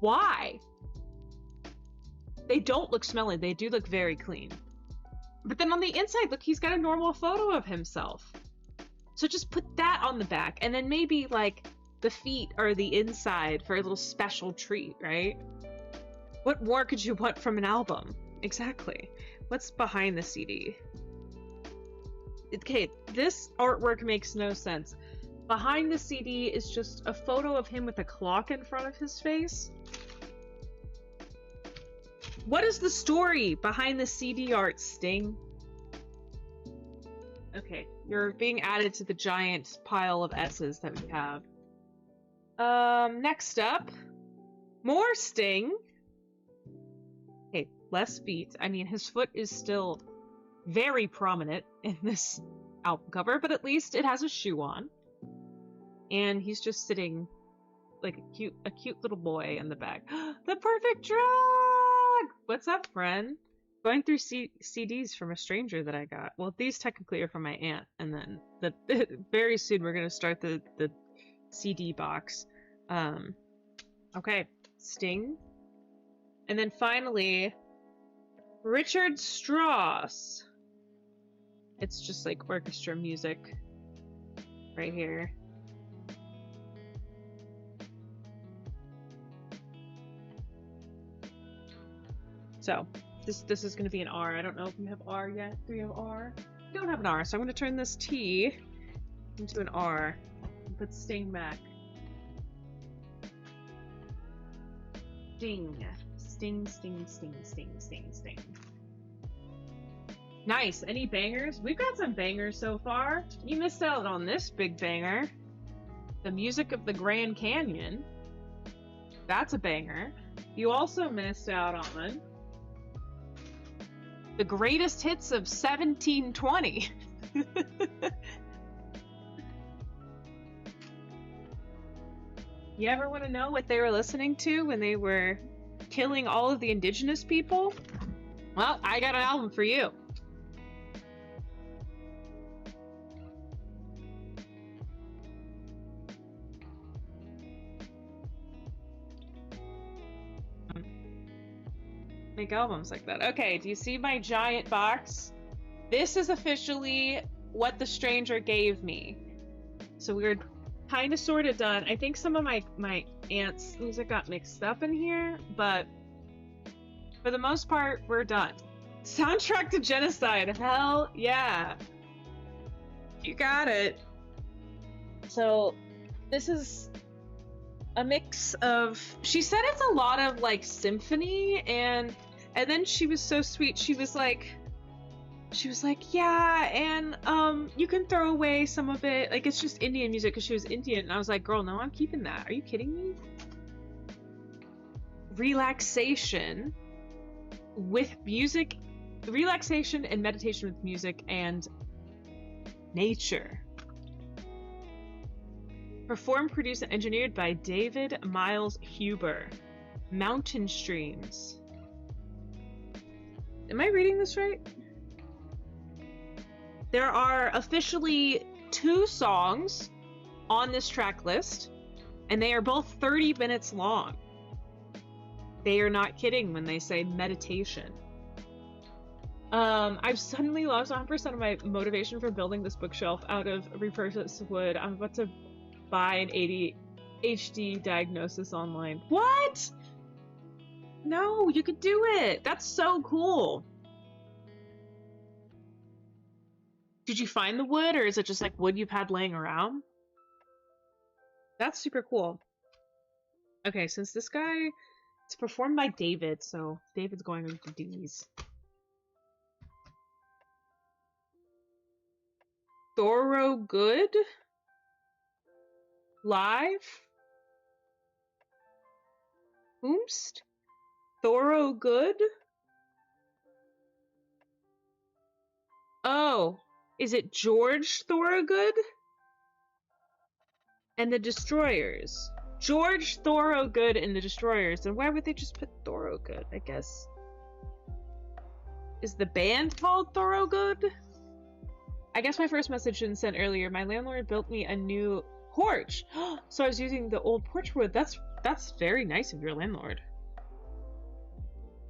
Speaker 1: Why? They don't look smelly. They do look very clean. But then on the inside, look, he's got a normal photo of himself. So just put that on the back, and then maybe, like, the feet are the inside for a little special treat, right? What more could you want from an album? Exactly. What's behind the CD? Okay, this artwork makes no sense. Behind the CD is just a photo of him with a clock in front of his face. What is the story behind the CD art, Sting? Okay, you're being added to the giant pile of S's that we have. Next up, more Sting. Okay, less feet. I mean, his foot is still very prominent in this album cover, but at least it has a shoe on. And he's just sitting like a cute little boy in the back. The perfect drug! What's up, friend? Going through CDs from a stranger that I got. Well, these technically are from my aunt, and then very soon we're gonna start the CD box. Okay, Sting. And then finally, Richard Strauss. It's just like orchestra music right here. So, this is going to be an R. I don't know if we have R yet. Do we have R? We don't have an R, so I'm going to turn this T into an R and put Sting back. Sting. Sting, sting, sting, sting, sting, sting. Nice. Any bangers? We've got some bangers so far. You missed out on this big banger. The Music of the Grand Canyon. That's a banger. You also missed out on the greatest hits of 1720. You ever want to know what they were listening to when they were killing all of the indigenous people? Well, I got an album for you. Make albums like that. Okay, do you see my giant box? This is officially what the stranger gave me. So we're kind of sort of done. I think some of my aunt's music got mixed up in here, but for the most part, we're done. Soundtrack to Genocide. Hell yeah. You got it. So this is a mix of, she said it's a lot of like symphony, and then she was so sweet. She was like, yeah, and you can throw away some of it, like it's just Indian music, because she was Indian. And I was like, girl, no, I'm keeping that. Are you kidding me? Relaxation with music, relaxation and meditation with music and nature. Performed, produced, and engineered by David Miles Huber. Mountain Streams. Am I reading this right? There are officially 2 songs on this track list, and they are both 30 minutes long. They are not kidding when they say meditation. I've suddenly lost 100% of my motivation for building this bookshelf out of repurposed wood. I'm about to buy an ADHD diagnosis online. What? No, you could do it. That's so cool. Did you find the wood, or is it just like wood you've had laying around? That's super cool. Okay, since this guy, it's performed by David, so David's going into D's. Thorogood? Live? Whomst? Thorogood? Oh, is it George Thorogood? And the Destroyers. George Thorogood and the Destroyers. And why would they just put Thorogood, I guess? Is the band called Thorogood? I guess my first message didn't send earlier. My landlord built me a new porch. So I was using the old porch wood. That's very nice of your landlord.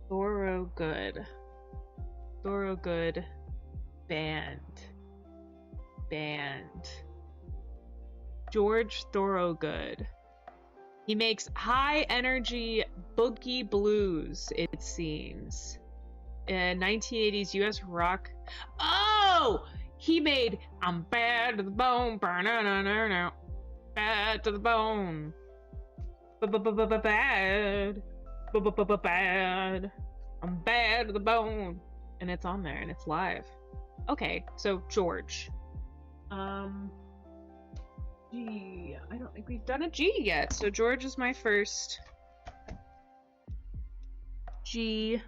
Speaker 1: Thorogood. Thorogood. Band. George Thorogood. He makes high energy boogie blues, it seems. 1980s US rock. Oh! He made I'm bad to the bone. Bad to the bone. Bad. Bad. I'm bad to the bone. And it's on there and it's live. Okay, so George. G. I don't think we've done a G yet, so George is my first. G.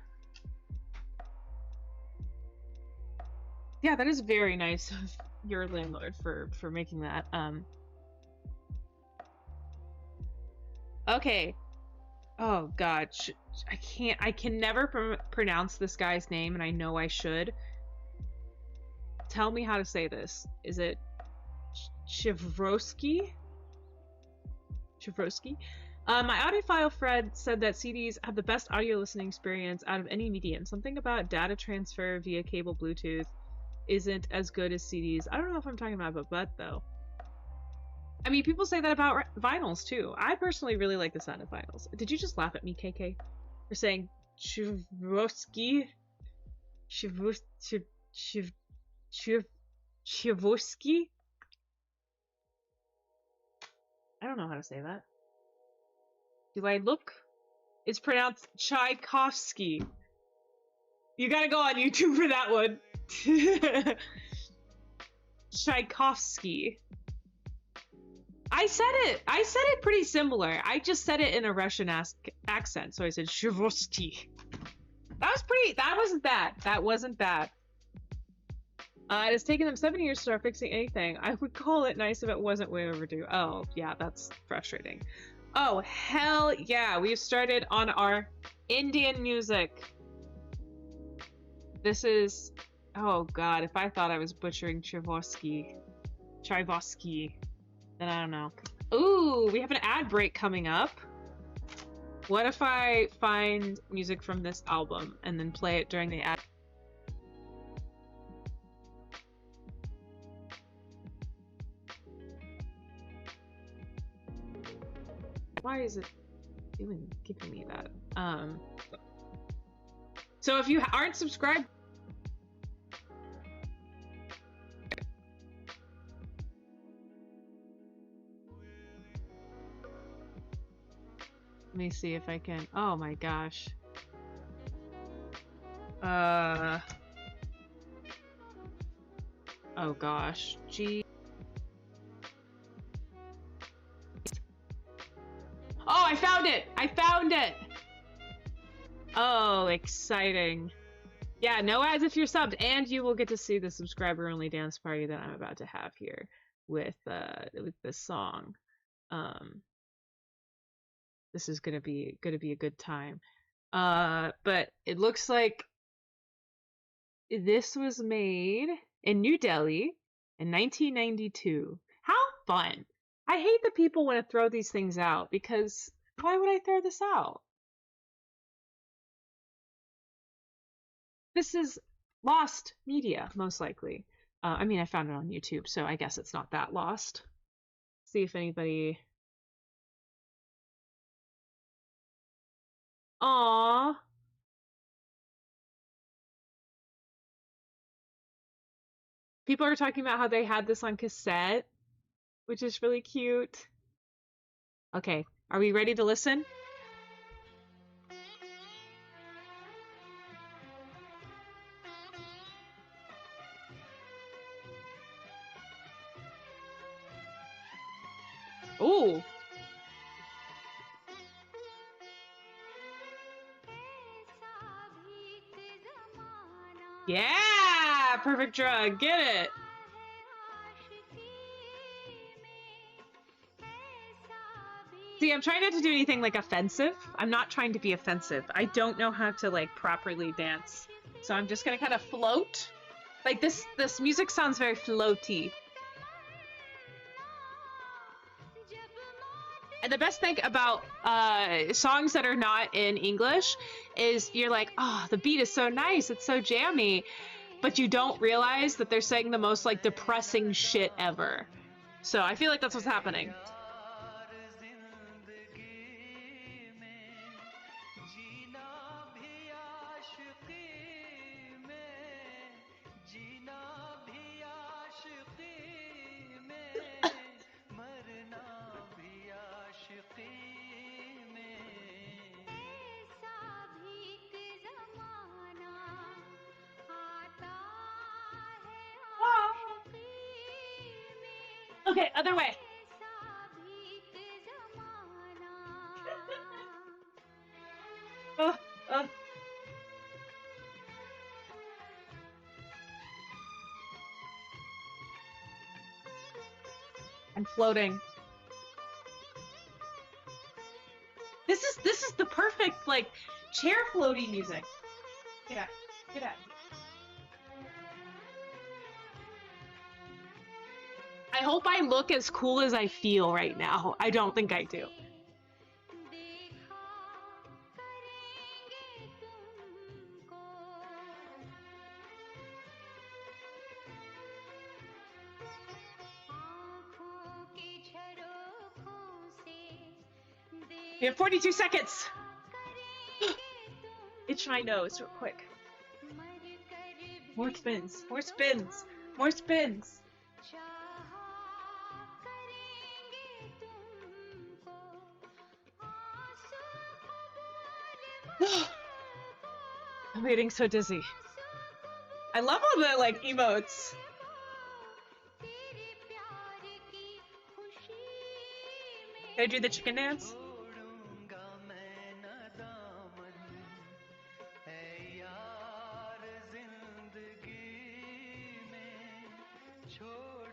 Speaker 1: Yeah, that is very nice of your landlord for making that. Okay. Oh god, I can never pronounce this guy's name, and I know I should. Tell me how to say this. Is it Chivroski? My audiophile Fred said that CDs have the best audio listening experience out of any medium. Something about data transfer via cable Bluetooth isn't as good as CDs. I don't know if I'm talking about butt though. I mean, people say that about vinyls too. I personally really like the sound of vinyls. Did you just laugh at me, KK, for saying Chivroski? Chivroski? I don't know how to say that. Do I look? It's pronounced Tchaikovsky. You gotta go on YouTube for that one. Tchaikovsky. I said it pretty similar. I just said it in a Russian accent, so I said Chivroski. That wasn't bad. It has taken them 7 years to start fixing anything. I would call it nice if it wasn't way overdue. Oh, yeah, that's frustrating. Oh, hell yeah, we've started on our Indian music. This is... Oh god, if I thought I was butchering Chivosky, then I don't know. Ooh, we have an ad break coming up. What if I find music from this album and then play it during the ad? Why is it giving me that? So if you aren't subscribed, let me see if I can. Oh my gosh. Oh gosh. Gee. Oh, I found it! I found it! Oh, exciting. Yeah, no ads if you're subbed, and you will get to see the subscriber-only dance party that I'm about to have here with this song. This is gonna be a good time. But it looks like this was made in New Delhi in 1992. How fun! I hate that people want to throw these things out, because why would I throw this out? This is lost media, most likely. I mean, I found it on YouTube, so I guess it's not that lost. See if anybody... Aww. People are talking about how they had this on cassette, which is really cute. Okay, are we ready to listen? Ooh. Yeah! Perfect drug. Get it. See, I'm trying not to do anything like offensive. I'm not trying to be offensive. I don't know how to like properly dance. So I'm just gonna kind of float. Like this music sounds very floaty. And the best thing about songs that are not in English is you're like, oh, the beat is so nice, it's so jammy, but you don't realize that they're saying the most like depressing shit ever. So I feel like that's what's happening. Okay, other way. I'm floating. This is the perfect like chair floaty music. Yeah, get out. I hope I look as cool as I feel right now. I don't think I do. We have 42 seconds. Itch my nose real quick. More spins, more spins, more spins. I'm getting so dizzy. I love all the like emotes. Can I do the chicken dance?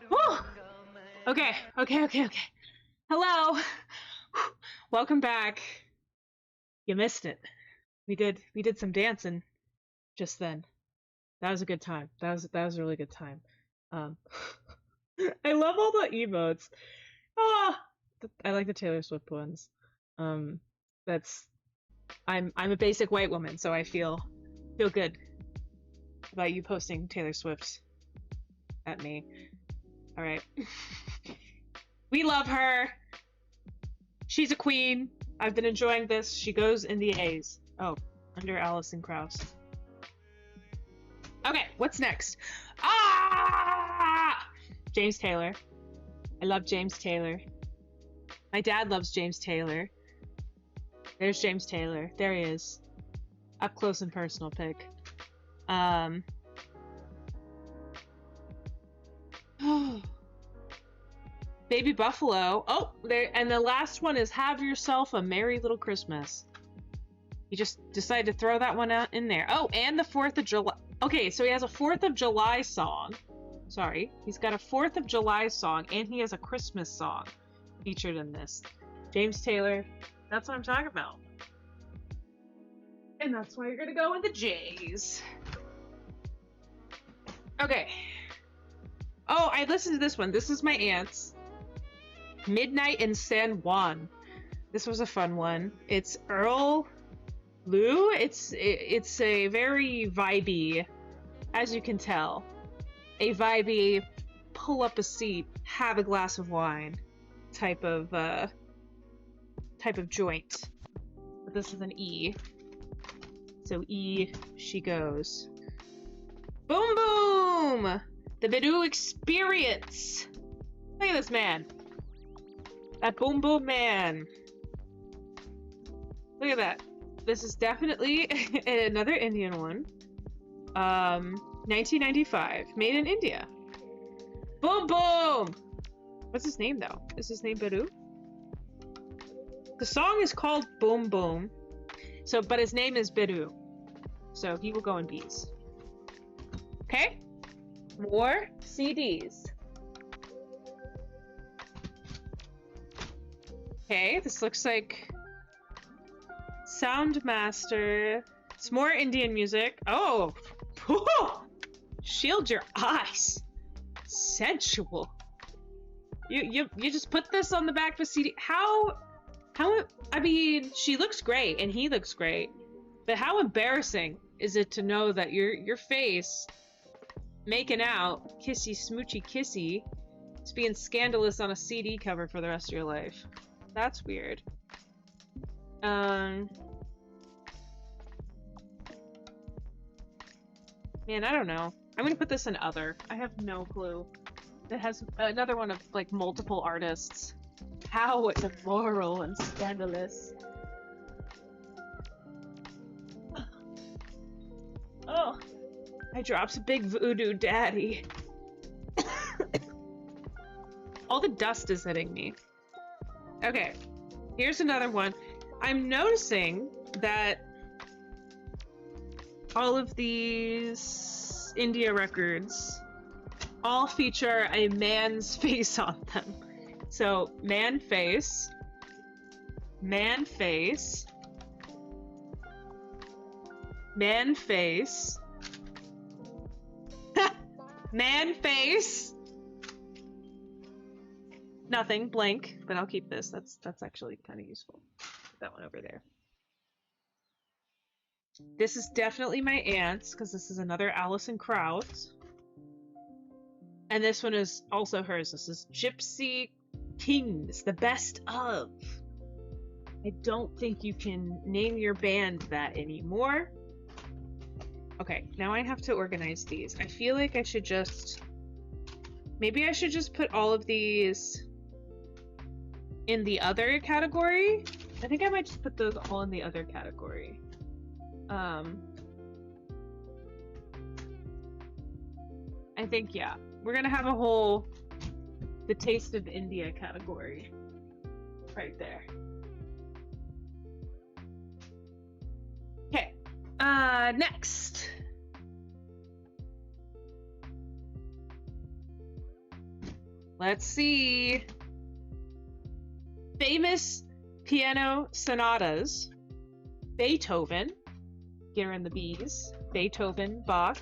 Speaker 1: Whew. Okay. Hello. Welcome back. You missed it. We did some dancing just then. That was a good time. That was a really good time. I love all the emotes. I like the Taylor Swift ones. I'm a basic white woman, so I feel good about you posting Taylor Swift at me. All right. We love her. She's a queen. I've been enjoying this. She goes in the A's. Oh, under Alison Krauss. Okay, what's next? James Taylor. I love James Taylor. My dad loves James Taylor. There's James Taylor. There he is. Up close and personal pic. Baby Buffalo. Oh, there, and the last one is Have Yourself a Merry Little Christmas. He just decided to throw that one out in there. Oh, and the 4th of July. Okay, so he has a 4th of July song. Sorry. He's got a 4th of July song, and he has a Christmas song featured in this. James Taylor. That's what I'm talking about. And that's why you're gonna go with the J's. Okay. Oh, I listened to this one. This is my aunt's. Midnight in San Juan. This was a fun one. It's Earl Lou. It's a very vibey, as you can tell, a vibey, pull up a seat, have a glass of wine type of joint. But this is an E. So E, she goes. Boom boom! The Bidoo experience! Look at this man. That boom boom man. Look at that. This is definitely another Indian one. 1995. Made in India. Boom boom! What's his name though? Is his name Bidoo? The song is called Boom Boom. So, but his name is Bidoo. So he will go in B's. Okay, more CDs. Okay, this looks like Soundmaster. It's more Indian music. Oh, shield your eyes. Sensual. You just put this on the back of a CD. How, I mean, she looks great and he looks great, but how embarrassing is it to know that your face making out, kissy, smoochy, kissy, is being scandalous on a CD cover for the rest of your life? That's weird. Man, I don't know. I'm gonna put this in other. I have no clue. It has another one of like multiple artists. How immoral and scandalous. Oh, I dropped a big voodoo daddy. All the dust is hitting me. Okay, here's another one. I'm noticing that all of these India records all feature a man's face on them. So, man face, man face, man face, man face. Nothing, blank, but I'll keep this. That's actually kind of useful. Put that one over there. This is definitely my aunt's, because this is another Alison Krauss. And this one is also hers. This is Gypsy Kings, the best of. I don't think you can name your band that anymore. Okay, now I have to organize these. I feel like I should just... Maybe I should just put all of these in the other category. I think I might just put those all in the other category. I think, yeah. We're gonna have a whole the Taste of India category right there. Okay, next. Let's see. Famous piano sonatas. Beethoven. Here in the B's. Beethoven, Bach.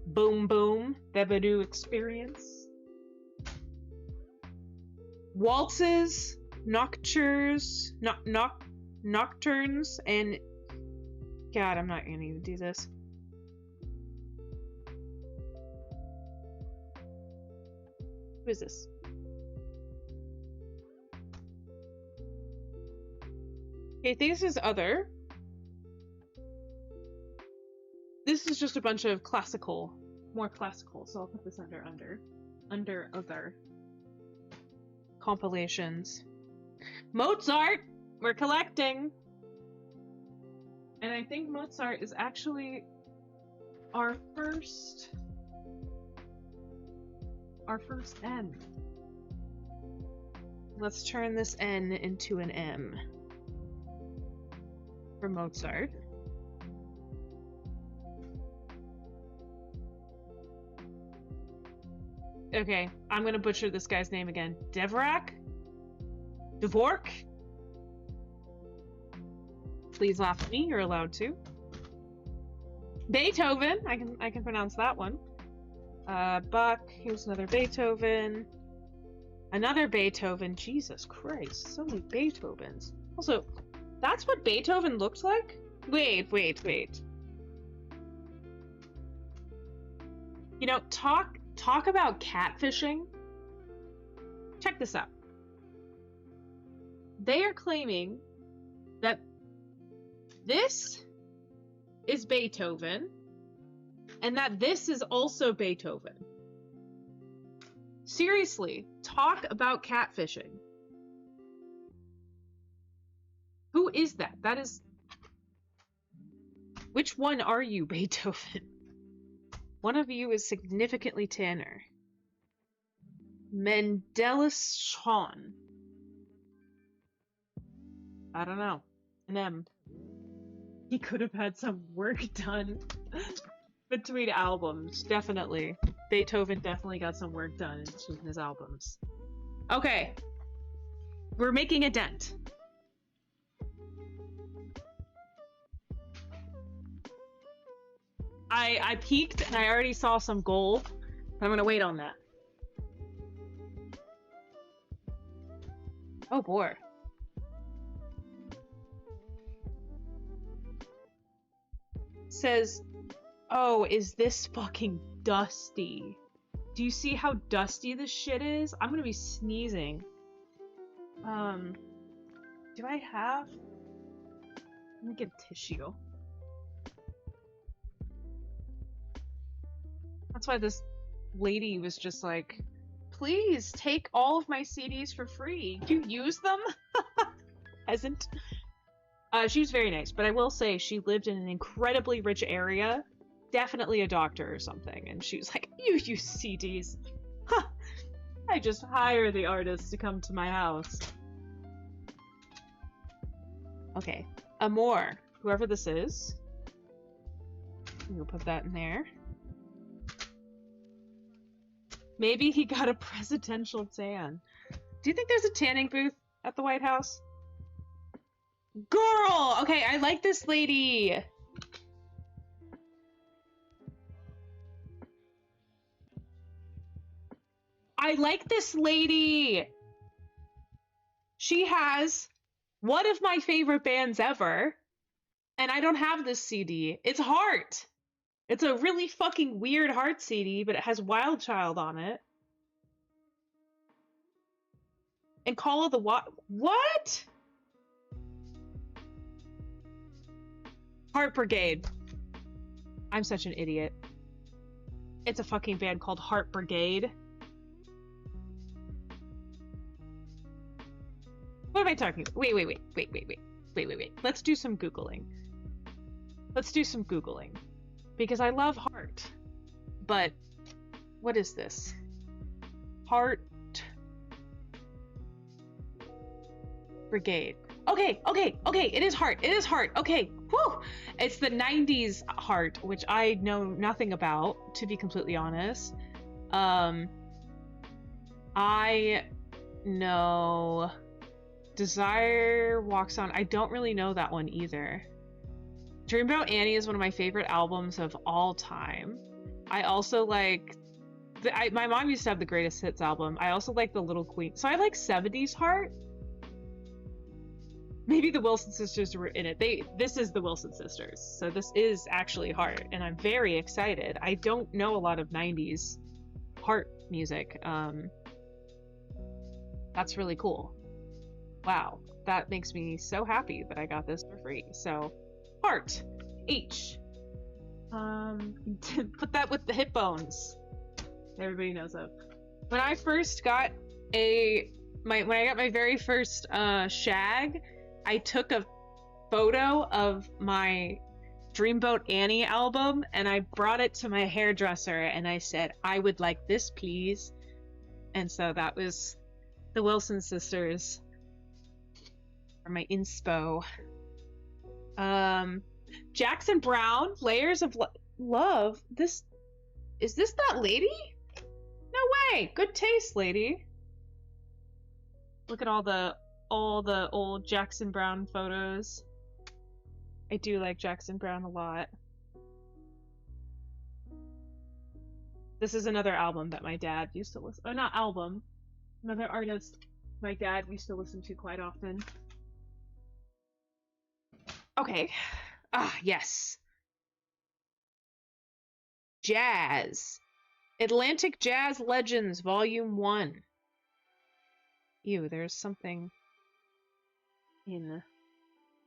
Speaker 1: Boom Boom, the Voodoo Experience. Waltzes, nocturnes, nocturnes, and... God, I'm not gonna even do this. Who is this? Okay, this is other. This is just a bunch of classical, more classical, so I'll put this under other compilations. Mozart, we're collecting. And I think Mozart is actually our first N. Let's turn this N into an M for Mozart. Okay, I'm gonna butcher this guy's name again. Dvorak? Dvork? Please laugh at me, you're allowed to. Beethoven, I can pronounce that one. Bach, here's another Beethoven. Another Beethoven, Jesus Christ, so many Beethovens. Also, that's what Beethoven looked like? Wait. You know, talk about catfishing. Check this out. They are claiming that this is Beethoven and that this is also Beethoven. Seriously, talk about catfishing. Who is that? That is... Which one are you, Beethoven? One of you is significantly tanner. Mendelssohn. I don't know. An M. He could have had some work done. Between albums, definitely. Beethoven definitely got some work done in between his albums. Okay. We're making a dent. I peeked and I already saw some gold. I'm gonna wait on that. Oh boy. Says, oh, is this fucking dusty? Do you see how dusty this shit is? I'm gonna be sneezing. Do I have? Let me get a tissue. That's why this lady was just like, please take all of my CDs for free. You use them? Hasn't. She was very nice, but I will say she lived in an incredibly rich area. Definitely a doctor or something. And she was like, you use CDs. Huh. I just hire the artists to come to my house. Okay. Amor. Whoever this is. We'll put that in there. Maybe he got a presidential tan. Do you think there's a tanning booth at the White House? Girl! Okay, I like this lady. I like this lady. She has one of my favorite bands ever. And I don't have this CD. It's Heart. It's a really fucking weird Heart CD, but it has Wild Child on it. And Call of the What? Heart Brigade. I'm such an idiot. It's a fucking band called Heart Brigade. What am I talking about? Wait. Let's do some Googling. Because I love Heart. But what is this? Heart Brigade. Okay. It is Heart. Okay. Whew. It's the 90s Heart, which I know nothing about, to be completely honest. I know Desire Walks On. I don't really know that one either. Dreamboat Annie is one of my favorite albums of all time. I also like... my mom used to have the Greatest Hits album. I also like the Little Queen. So I like 70s Heart. Maybe the Wilson sisters were in it. This is the Wilson sisters. So this is actually Heart. And I'm very excited. I don't know a lot of 90s Heart music. That's really cool. Wow. That makes me so happy that I got this for free. So... Heart. H. Put that with the hip bones. Everybody knows that. When I first got when I got my very first shag, I took a photo of my Dreamboat Annie album and I brought it to my hairdresser and I said, I would like this, please. And so that was the Wilson sisters for my inspo. Jackson Brown, Layers of Love. Is this that lady? No way. Good taste, lady. Look at all the old Jackson Brown photos. I do like Jackson Brown a lot. This is another album that my dad used to listen. Oh, not album. Another artist my dad used to listen to quite often. Okay. Yes. Jazz. Atlantic Jazz Legends, Volume 1. Ew, there's something in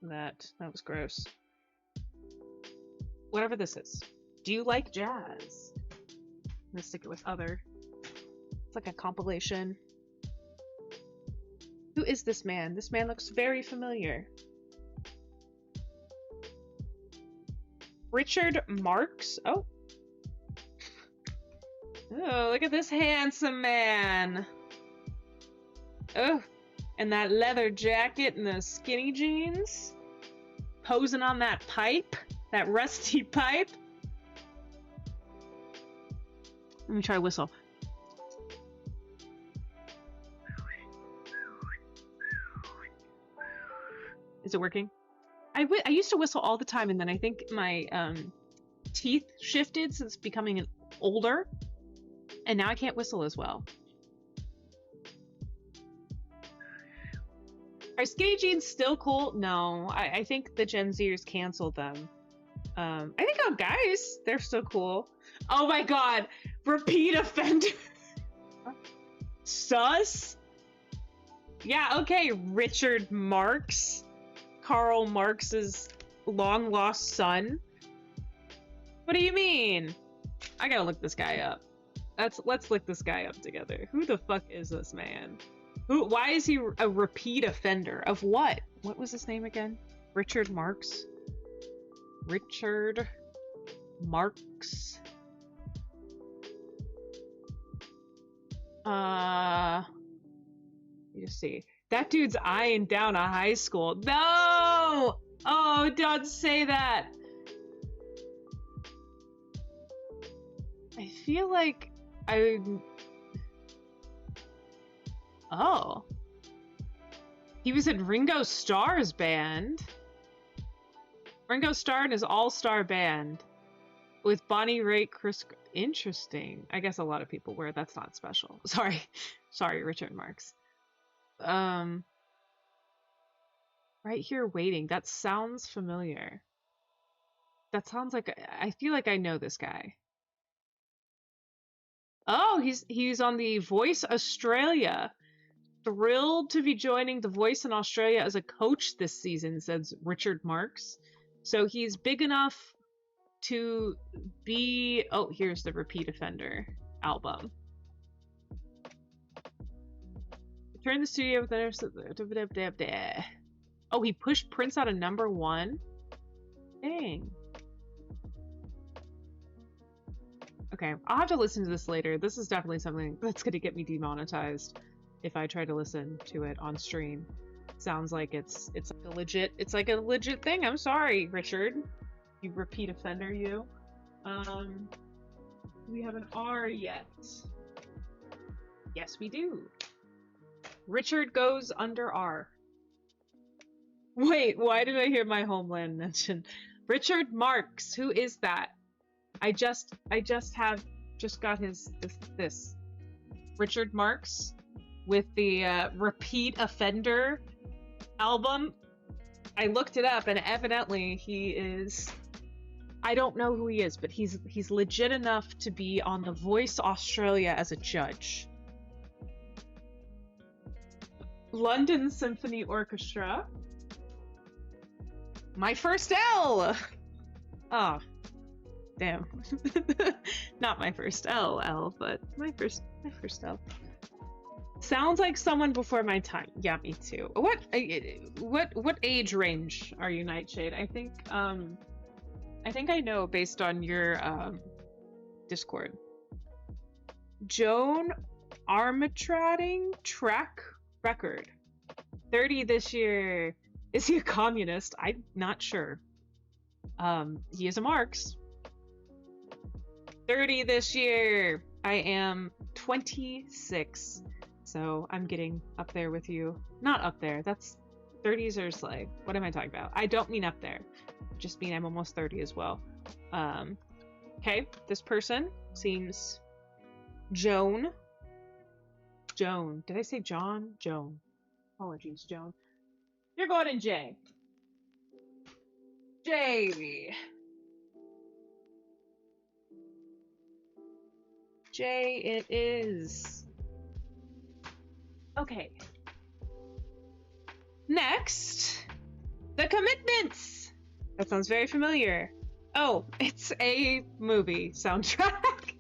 Speaker 1: that. That was gross. Whatever this is. Do you like jazz? I'm gonna stick it with other. It's like a compilation. Who is this man? This man looks very familiar. Richard Marx? Oh. Oh, look at this handsome man. Oh, and that leather jacket and the skinny jeans. Posing on that pipe. That rusty pipe. Let me try to whistle. Is it working? I used to whistle all the time, and then I think my teeth shifted since becoming older, and now I can't whistle as well. Are skinny jeans still cool? No, I think the Gen Zers canceled them. I think guys, they're still cool. Oh my god, repeat offender. Sus? Yeah, okay, Richard Marx. Karl Marx's long lost son. What do you mean? I gotta look this guy up. Let's look this guy up together. Who the fuck is this man? Why is he a repeat offender? Of what? What was his name again? Richard Marx? Richard Marx? Let me just see. That dude's eyeing down a high school. No! Oh, don't say that. I feel like Oh. He was in Ringo Starr's band. Ringo Starr and his all-star band with Bonnie Raitt, Chris... Interesting. I guess a lot of people were. That's not special. Sorry. Sorry, Richard Marx. Right here waiting. That sounds familiar. That sounds like... I feel like I know this guy. Oh, he's on The Voice Australia. Thrilled to be joining The Voice in Australia as a coach this season, says Richard Marx. So he's big enough to be... Oh, here's the Repeat Offender album. Return the studio with... Oh, he pushed Prince out of #1? Dang. Okay, I'll have to listen to this later. This is definitely something that's going to get me demonetized if I try to listen to it on stream. Sounds like it's like a legit thing. I'm sorry, Richard. You repeat offender, you. Do we have an R yet? Yes, we do. Richard goes under R. Wait, why did I hear my homeland mentioned? Richard Marx, who is that? I just got this. Richard Marx with the Repeat Offender album. I looked it up, and evidently he is... I don't know who he is, but he's legit enough to be on The Voice Australia as a judge. London Symphony Orchestra. My first L! Oh, damn. Not my first L, but my first L. Sounds like someone before my time. Yeah, me too. What age range are you, Nightshade? I think I know based on your Discord. Joan Armatrading track record. 30 this year. Is he a communist? I'm not sure. He is a Marx. 30 this year. I am 26. So I'm getting up there with you. Not up there. That's 30s are like, what am I talking about? I don't mean up there. Just mean I'm almost 30 as well. Okay, this person seems Joan. Did I say John? Joan. Apologies, Joan. You're going in J. J. J it is. Okay. Next, The Commitments. That sounds very familiar. Oh, it's a movie soundtrack.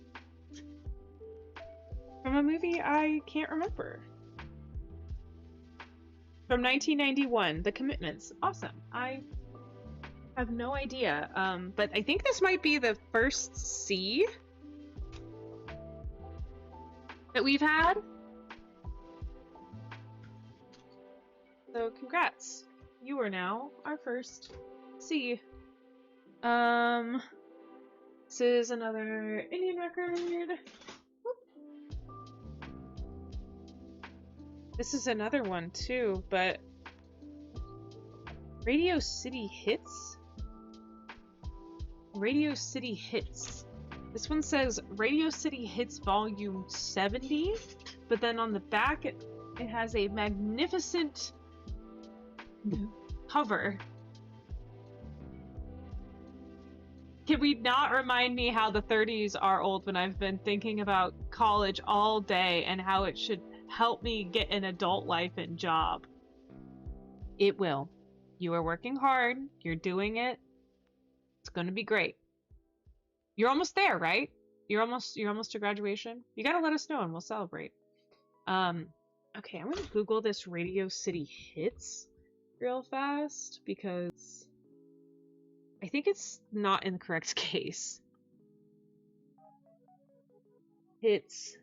Speaker 1: From a movie I can't remember. From 1991, The Commitments. Awesome. I have no idea. But I think this might be the first C that we've had. So congrats. You are now our first C. This is another Indian record. This is another one too, but Radio City Hits? Radio City Hits. This one says Radio City Hits Volume 70, but then on the back it has a magnificent cover. Can we not remind me how the 30s are old when I've been thinking about college all day and how it should help me get an adult life and job? It will. You are working hard. You're doing it. It's going to be great. You're almost there, right? You're almost to graduation. You got to let us know and we'll celebrate. Okay, I'm going to Google this Radio City Hits real fast because I think it's not in the correct case. Hits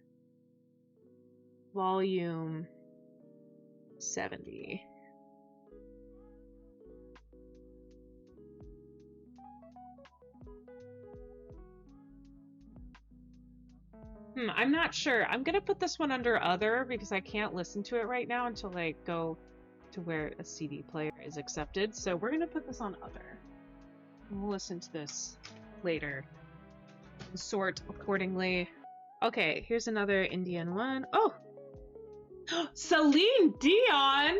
Speaker 1: Volume 70. I'm not sure. I'm gonna put this one under other because I can't listen to it right now until I go to where a CD player is accepted. So we're gonna put this on other. We'll listen to this later. Sort accordingly. Okay, here's another Indian one. Oh! Celine Dion!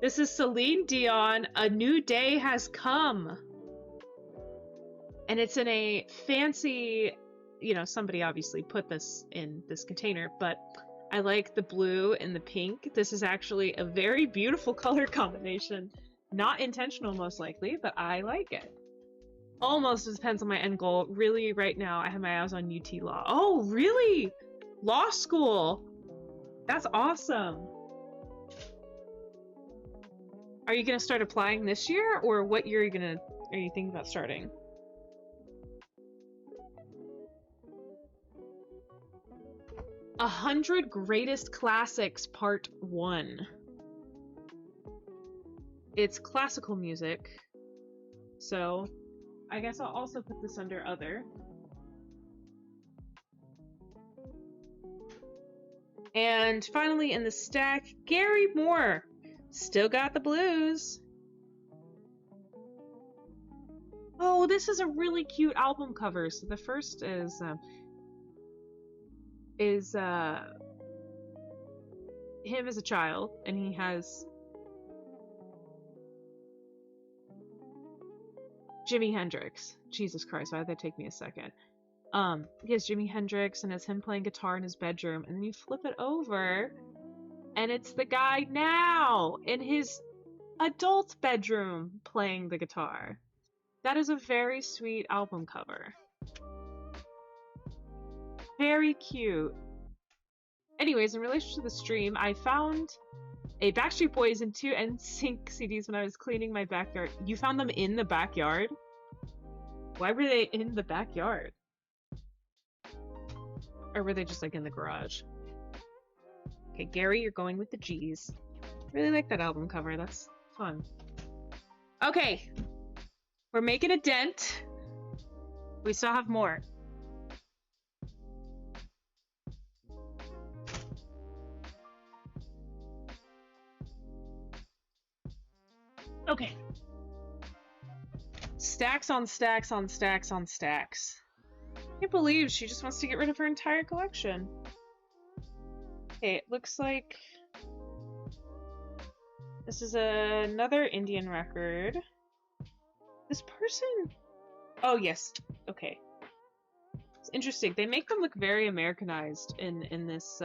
Speaker 1: This is Celine Dion. A New Day Has Come. And it's in a fancy... You know, somebody obviously put this in this container, but I like the blue and the pink. This is actually a very beautiful color combination. Not intentional, most likely, but I like it. Almost depends on my end goal. Really, right now, I have my eyes on UT Law. Oh, really? Law school. That's awesome. Are you going to start applying this year, or what year are you thinking about starting? A 100 Greatest Classics Part 1. It's classical music, so I guess I'll also put this under other. And finally in the stack, Gary Moore. Still got the blues. Oh, this is a really cute album cover. So the first is him as a child, and he has Jimi Hendrix. Jesus Christ, why did that take me a second? He has Jimi Hendrix, and it's him playing guitar in his bedroom, and then you flip it over, and it's the guy now in his adult bedroom playing the guitar. That is a very sweet album cover. Very cute. Anyways, in relation to the stream, I found a Backstreet Boys and 2 NSYNC CDs when I was cleaning my backyard. You found them in the backyard? Why were they in the backyard? Or were they just like in the garage? Okay, Gary, you're going with the G's. Really like that album cover. That's fun. Okay. We're making a dent. We still have more. Okay. Stacks on stacks on stacks on stacks. I can't believe she just wants to get rid of her entire collection. Okay, it looks like this is another Indian record. This person... Oh, yes. Okay. It's interesting. They make them look very Americanized in this,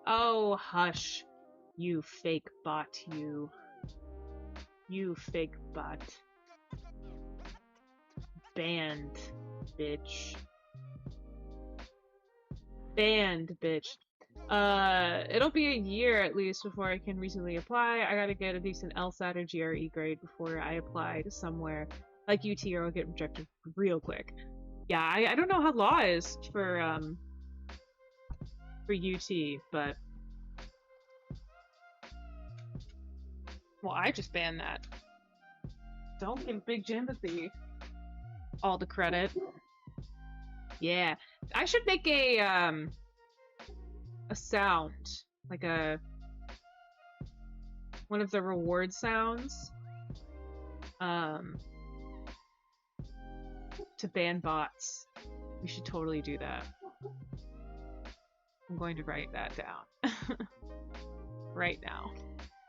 Speaker 1: Oh, hush. You fake bot, you. You fake bot. Banned, bitch. Banned, bitch. It'll be a year at least before I can reasonably apply. I gotta get a decent LSAT or GRE grade before I apply to somewhere like UT, or I'll get rejected real quick. Yeah, I don't know how law is for UT, but... Well, I just banned that. Don't give Big Jimothy all the credit. Yeah. I should make a sound. Like a one of the reward sounds. To ban bots. We should totally do that. I'm going to write that down right now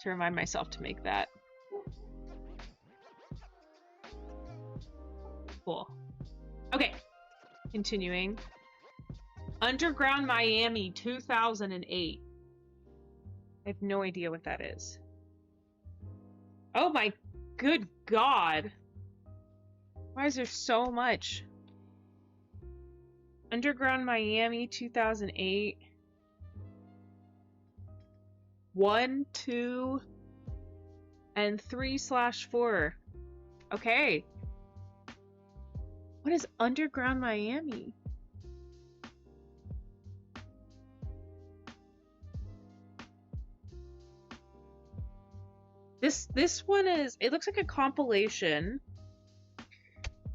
Speaker 1: to remind myself to make that. Cool. Okay, continuing. Underground Miami 2008. I have no idea what that is. Oh my good God. Why is there so much? Underground Miami 2008. 1, 2, and 3/4. Okay. What is Underground Miami? This one is, it looks like a compilation.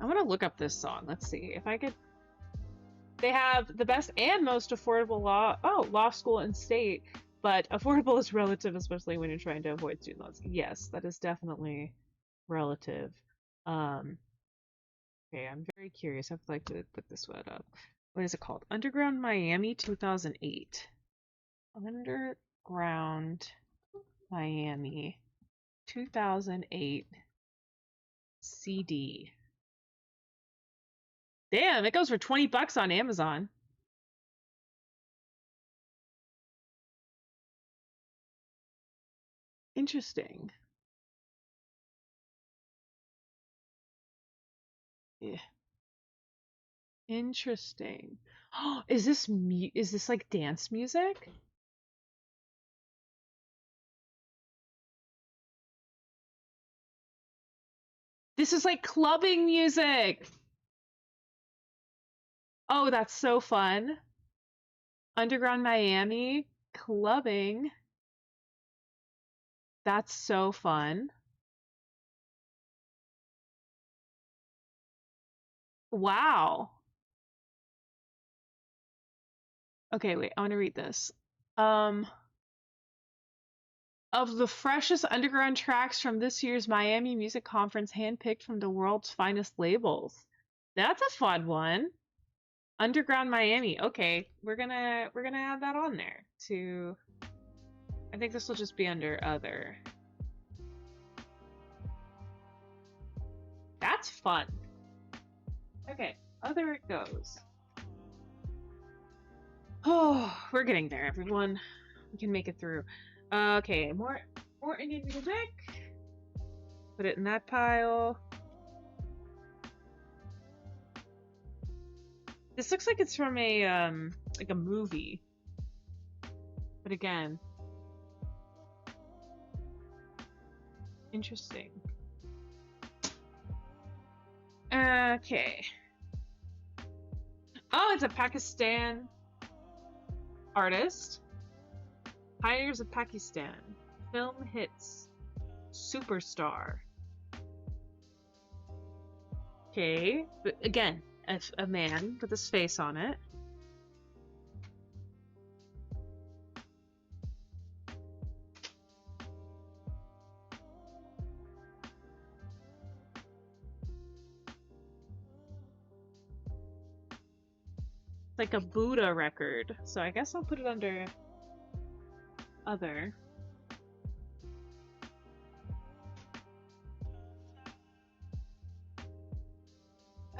Speaker 1: I want to look up this song. Let's see if I could. They have the best and most affordable law school and state, but affordable is relative, especially when you're trying to avoid student loans. Yes, that is definitely relative. Okay, I'm very curious. I'd like to look this one up. What is it called? Underground Miami 2008. Underground Miami 2008 CD. Damn, it goes for $20 on Amazon. Interesting. Yeah. Interesting. Oh, is this like dance music? This is like clubbing music. Oh, that's so fun. Underground Miami, clubbing. That's so fun. Wow. Okay, wait, I want to read this. Of the freshest underground tracks from this year's Miami Music Conference, handpicked from the world's finest labels. That's a fun one. Underground Miami. Okay, we're gonna add that on there to. I think this will just be under other. That's fun. Okay, other it goes. Oh, we're getting there, everyone. We can make it through. Okay, more Indian music. Put it in that pile. This looks like it's from a like a movie. But again, interesting. Okay. Oh, it's a Pakistan artist. Pioneers of Pakistan. Film hits. Superstar. Okay, but again, a man with his face on it. Like a Buddha record, so I guess I'll put it under other.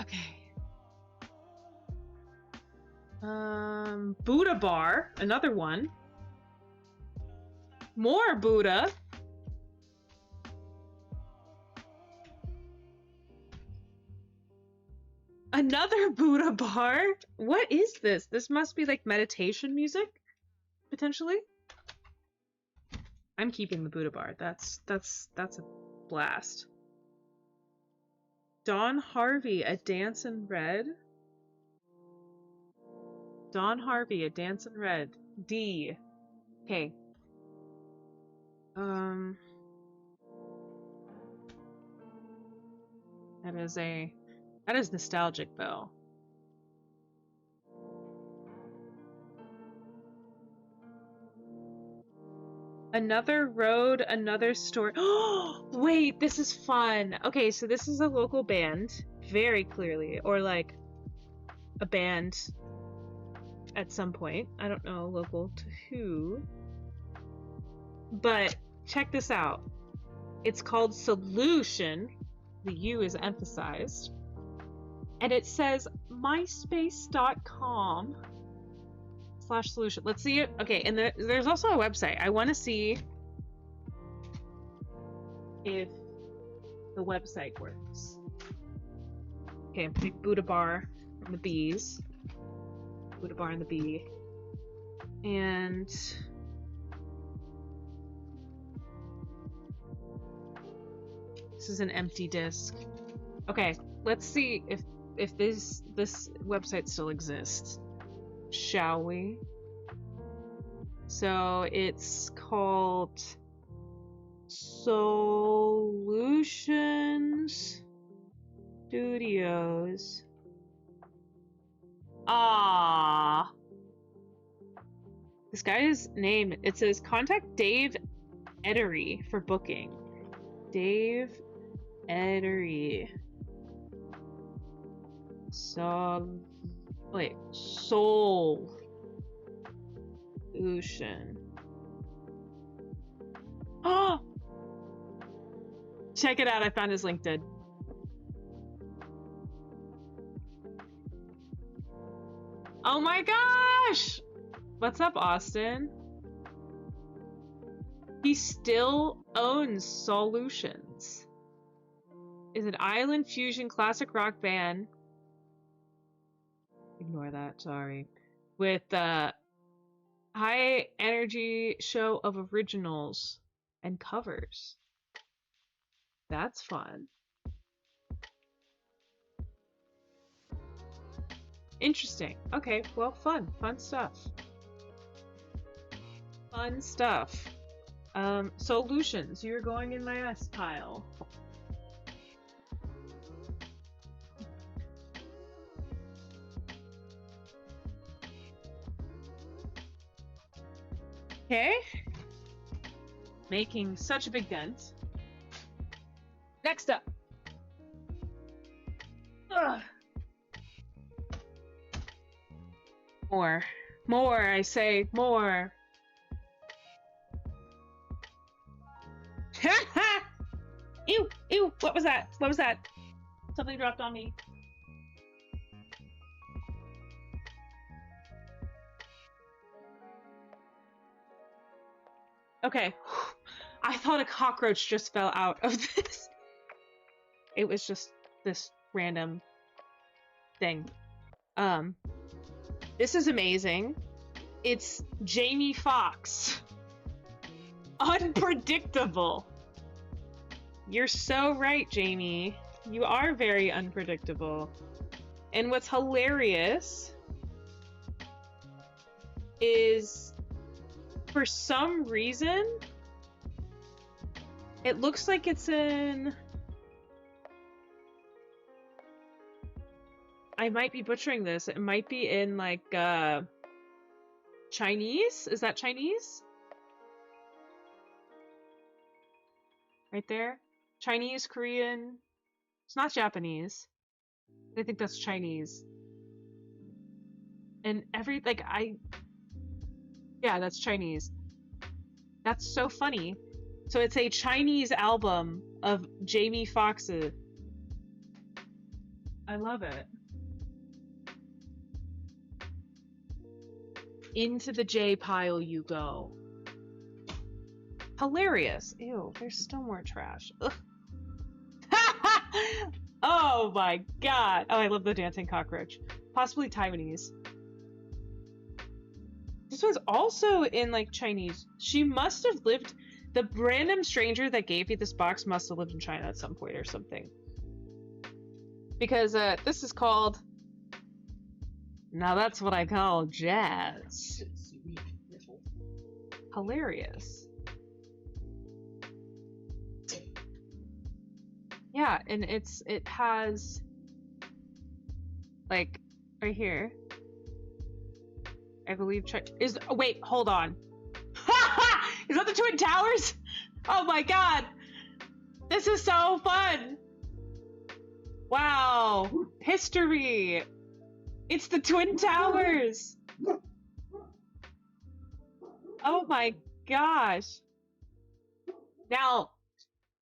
Speaker 1: Okay. Buddha bar, another one. More Buddha. Another Buddha bar? What is this? This must be like meditation music, potentially. I'm keeping the Buddha bar. That's a blast. Don Harvey, A Dance in Red. Don Harvey, A Dance in Red. D. Okay. That is nostalgic though. Another road, another story. Oh, wait, this is fun. Okay, so this is a local band, very clearly, or like a band at some point. I don't know local to who. But check this out. It's called Solution. The U is emphasized. And it says myspace.com/solution. Let's see it. Okay, and there's also a website. I want to see if the website works. Okay, I'm putting Buddha Bar and the bees. Buddha Bar and the bee. And this is an empty disk. Okay, let's see if this website still exists. Shall we? So it's called Solutions Studios. Ah. This guy's name, it says contact Dave Edery for booking. Dave Edery. Solution. Oh! Check it out, I found his LinkedIn. Oh my gosh! What's up, Austin? He still owns Solutions. Is an island fusion classic rock band. Ignore that, sorry. With a high energy show of originals and covers. That's fun. Interesting. Okay, well, fun stuff. Fun stuff. Solutions. You're going in my S pile. Okay. Making such a big dent. Next up. Ugh. More, I say, more. Ew, what was that? What was that? Something dropped on me. Okay. I thought a cockroach just fell out of this. It was just this random thing. This is amazing. It's Jamie Foxx. Unpredictable. You're so right, Jamie. You are very unpredictable. And what's hilarious is, for some reason, it looks like it's in... I might be butchering this. It might be in, like, Chinese? Is that Chinese? Right there? Chinese, Korean. It's not Japanese. I think that's Chinese. And yeah, that's Chinese. That's so funny. So it's a Chinese album of Jamie Foxx. I love it. Into the J pile you go. Hilarious. Ew, there's still more trash. Ugh. Oh my god. Oh, I love the dancing cockroach. Possibly Taiwanese. This was also in, like, Chinese. She must have lived... The random stranger that gave you this box must have lived in China at some point or something. Because, this is called... Now that's what I call jazz. Hilarious. Yeah, and it has, like, right here, I believe, wait, hold on. Is that the Twin Towers? Oh my god! This is so fun! Wow! History! It's the Twin Towers! Oh my gosh! Now,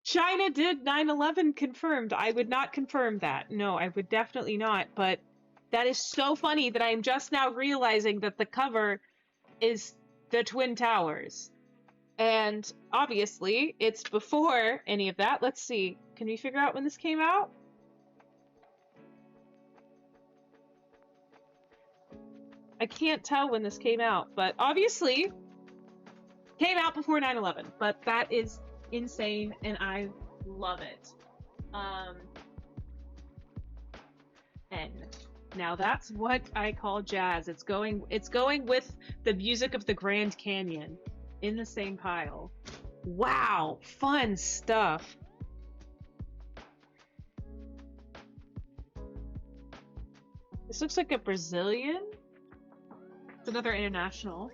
Speaker 1: China did 9/11 confirmed. I would not confirm that. No, I would definitely not, but that is so funny that I'm just now realizing that the cover is the Twin Towers. And obviously, it's before any of that. Let's see. Can we figure out when this came out? I can't tell when this came out, but obviously came out before 9/11. But that is insane, and I love it. And now that's what I call jazz. It's going with the music of the Grand Canyon in the same pile. Wow, fun stuff. This looks like a Brazilian. It's another international.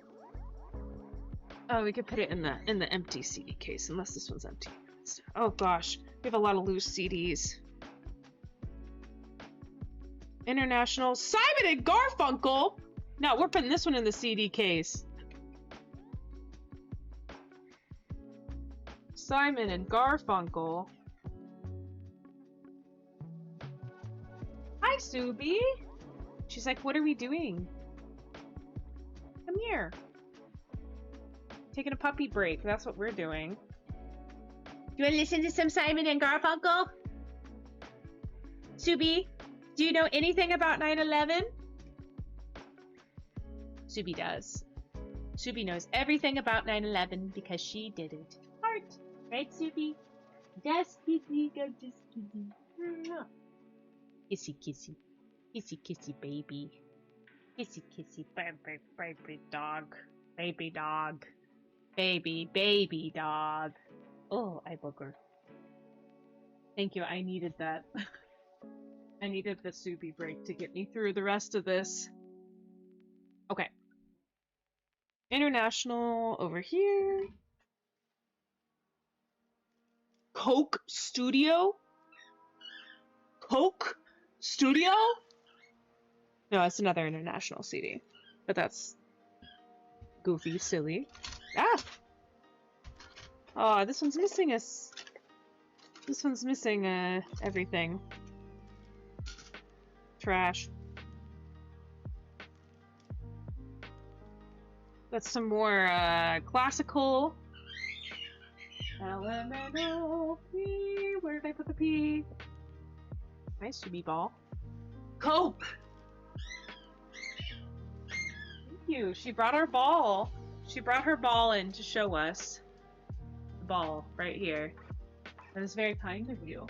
Speaker 1: Oh, we could put it in the empty CD case, unless this one's empty. Oh gosh, we have a lot of loose CDs. International Simon and Garfunkel. No, we're putting this one in the CD case. Simon and Garfunkel. Hi, Subi. She's like, what are we doing? Come here. Taking a puppy break. That's what we're doing. You want to listen to some Simon and Garfunkel? Subi, do you know anything about 9/11? Subi does. Subi knows everything about 9/11 because she did it. Heart. Right, Subi? Just kissy, go just kissy. Kissy, kissy. Kissy, kissy, baby. Kissy, kissy, baby, baby dog. Baby dog. Baby dog. Oh, I booger. Thank you, I needed that. I needed the Subi break to get me through the rest of this. Okay. International over here. Coke Studio? Coke Studio? No, it's another international CD. But that's goofy, silly. Ah! Oh, this one's missing this one's missing everything. Trash. That's some more classical. L-M-N-O-P. Where did I put the P? Nice Subi ball. Coke! Thank you. She brought our ball. She brought her ball in to show us. The ball right here. That is very kind of you.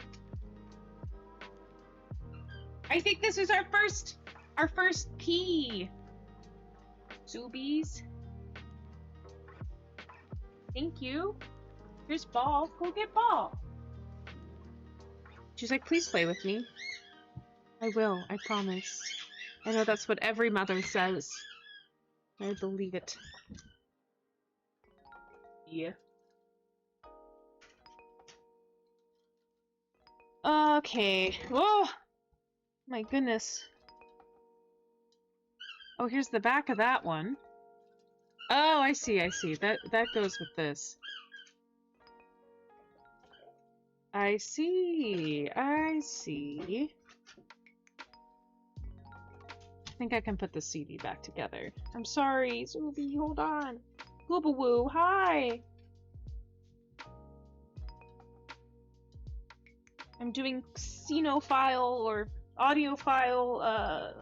Speaker 1: I think this is our first P. Subies. Thank you. Here's ball. Go get ball. She's like, please play with me. I will. I promise. I know that's what every mother says. I believe it. Yeah. Okay. Whoa! My goodness. Oh, here's the back of that one. Oh, I see, I see. That goes with this. I see. I see. I think I can put the CD back together. I'm sorry, Subi, hold on. Global Woo, hi! I'm doing Xenophile or audiophile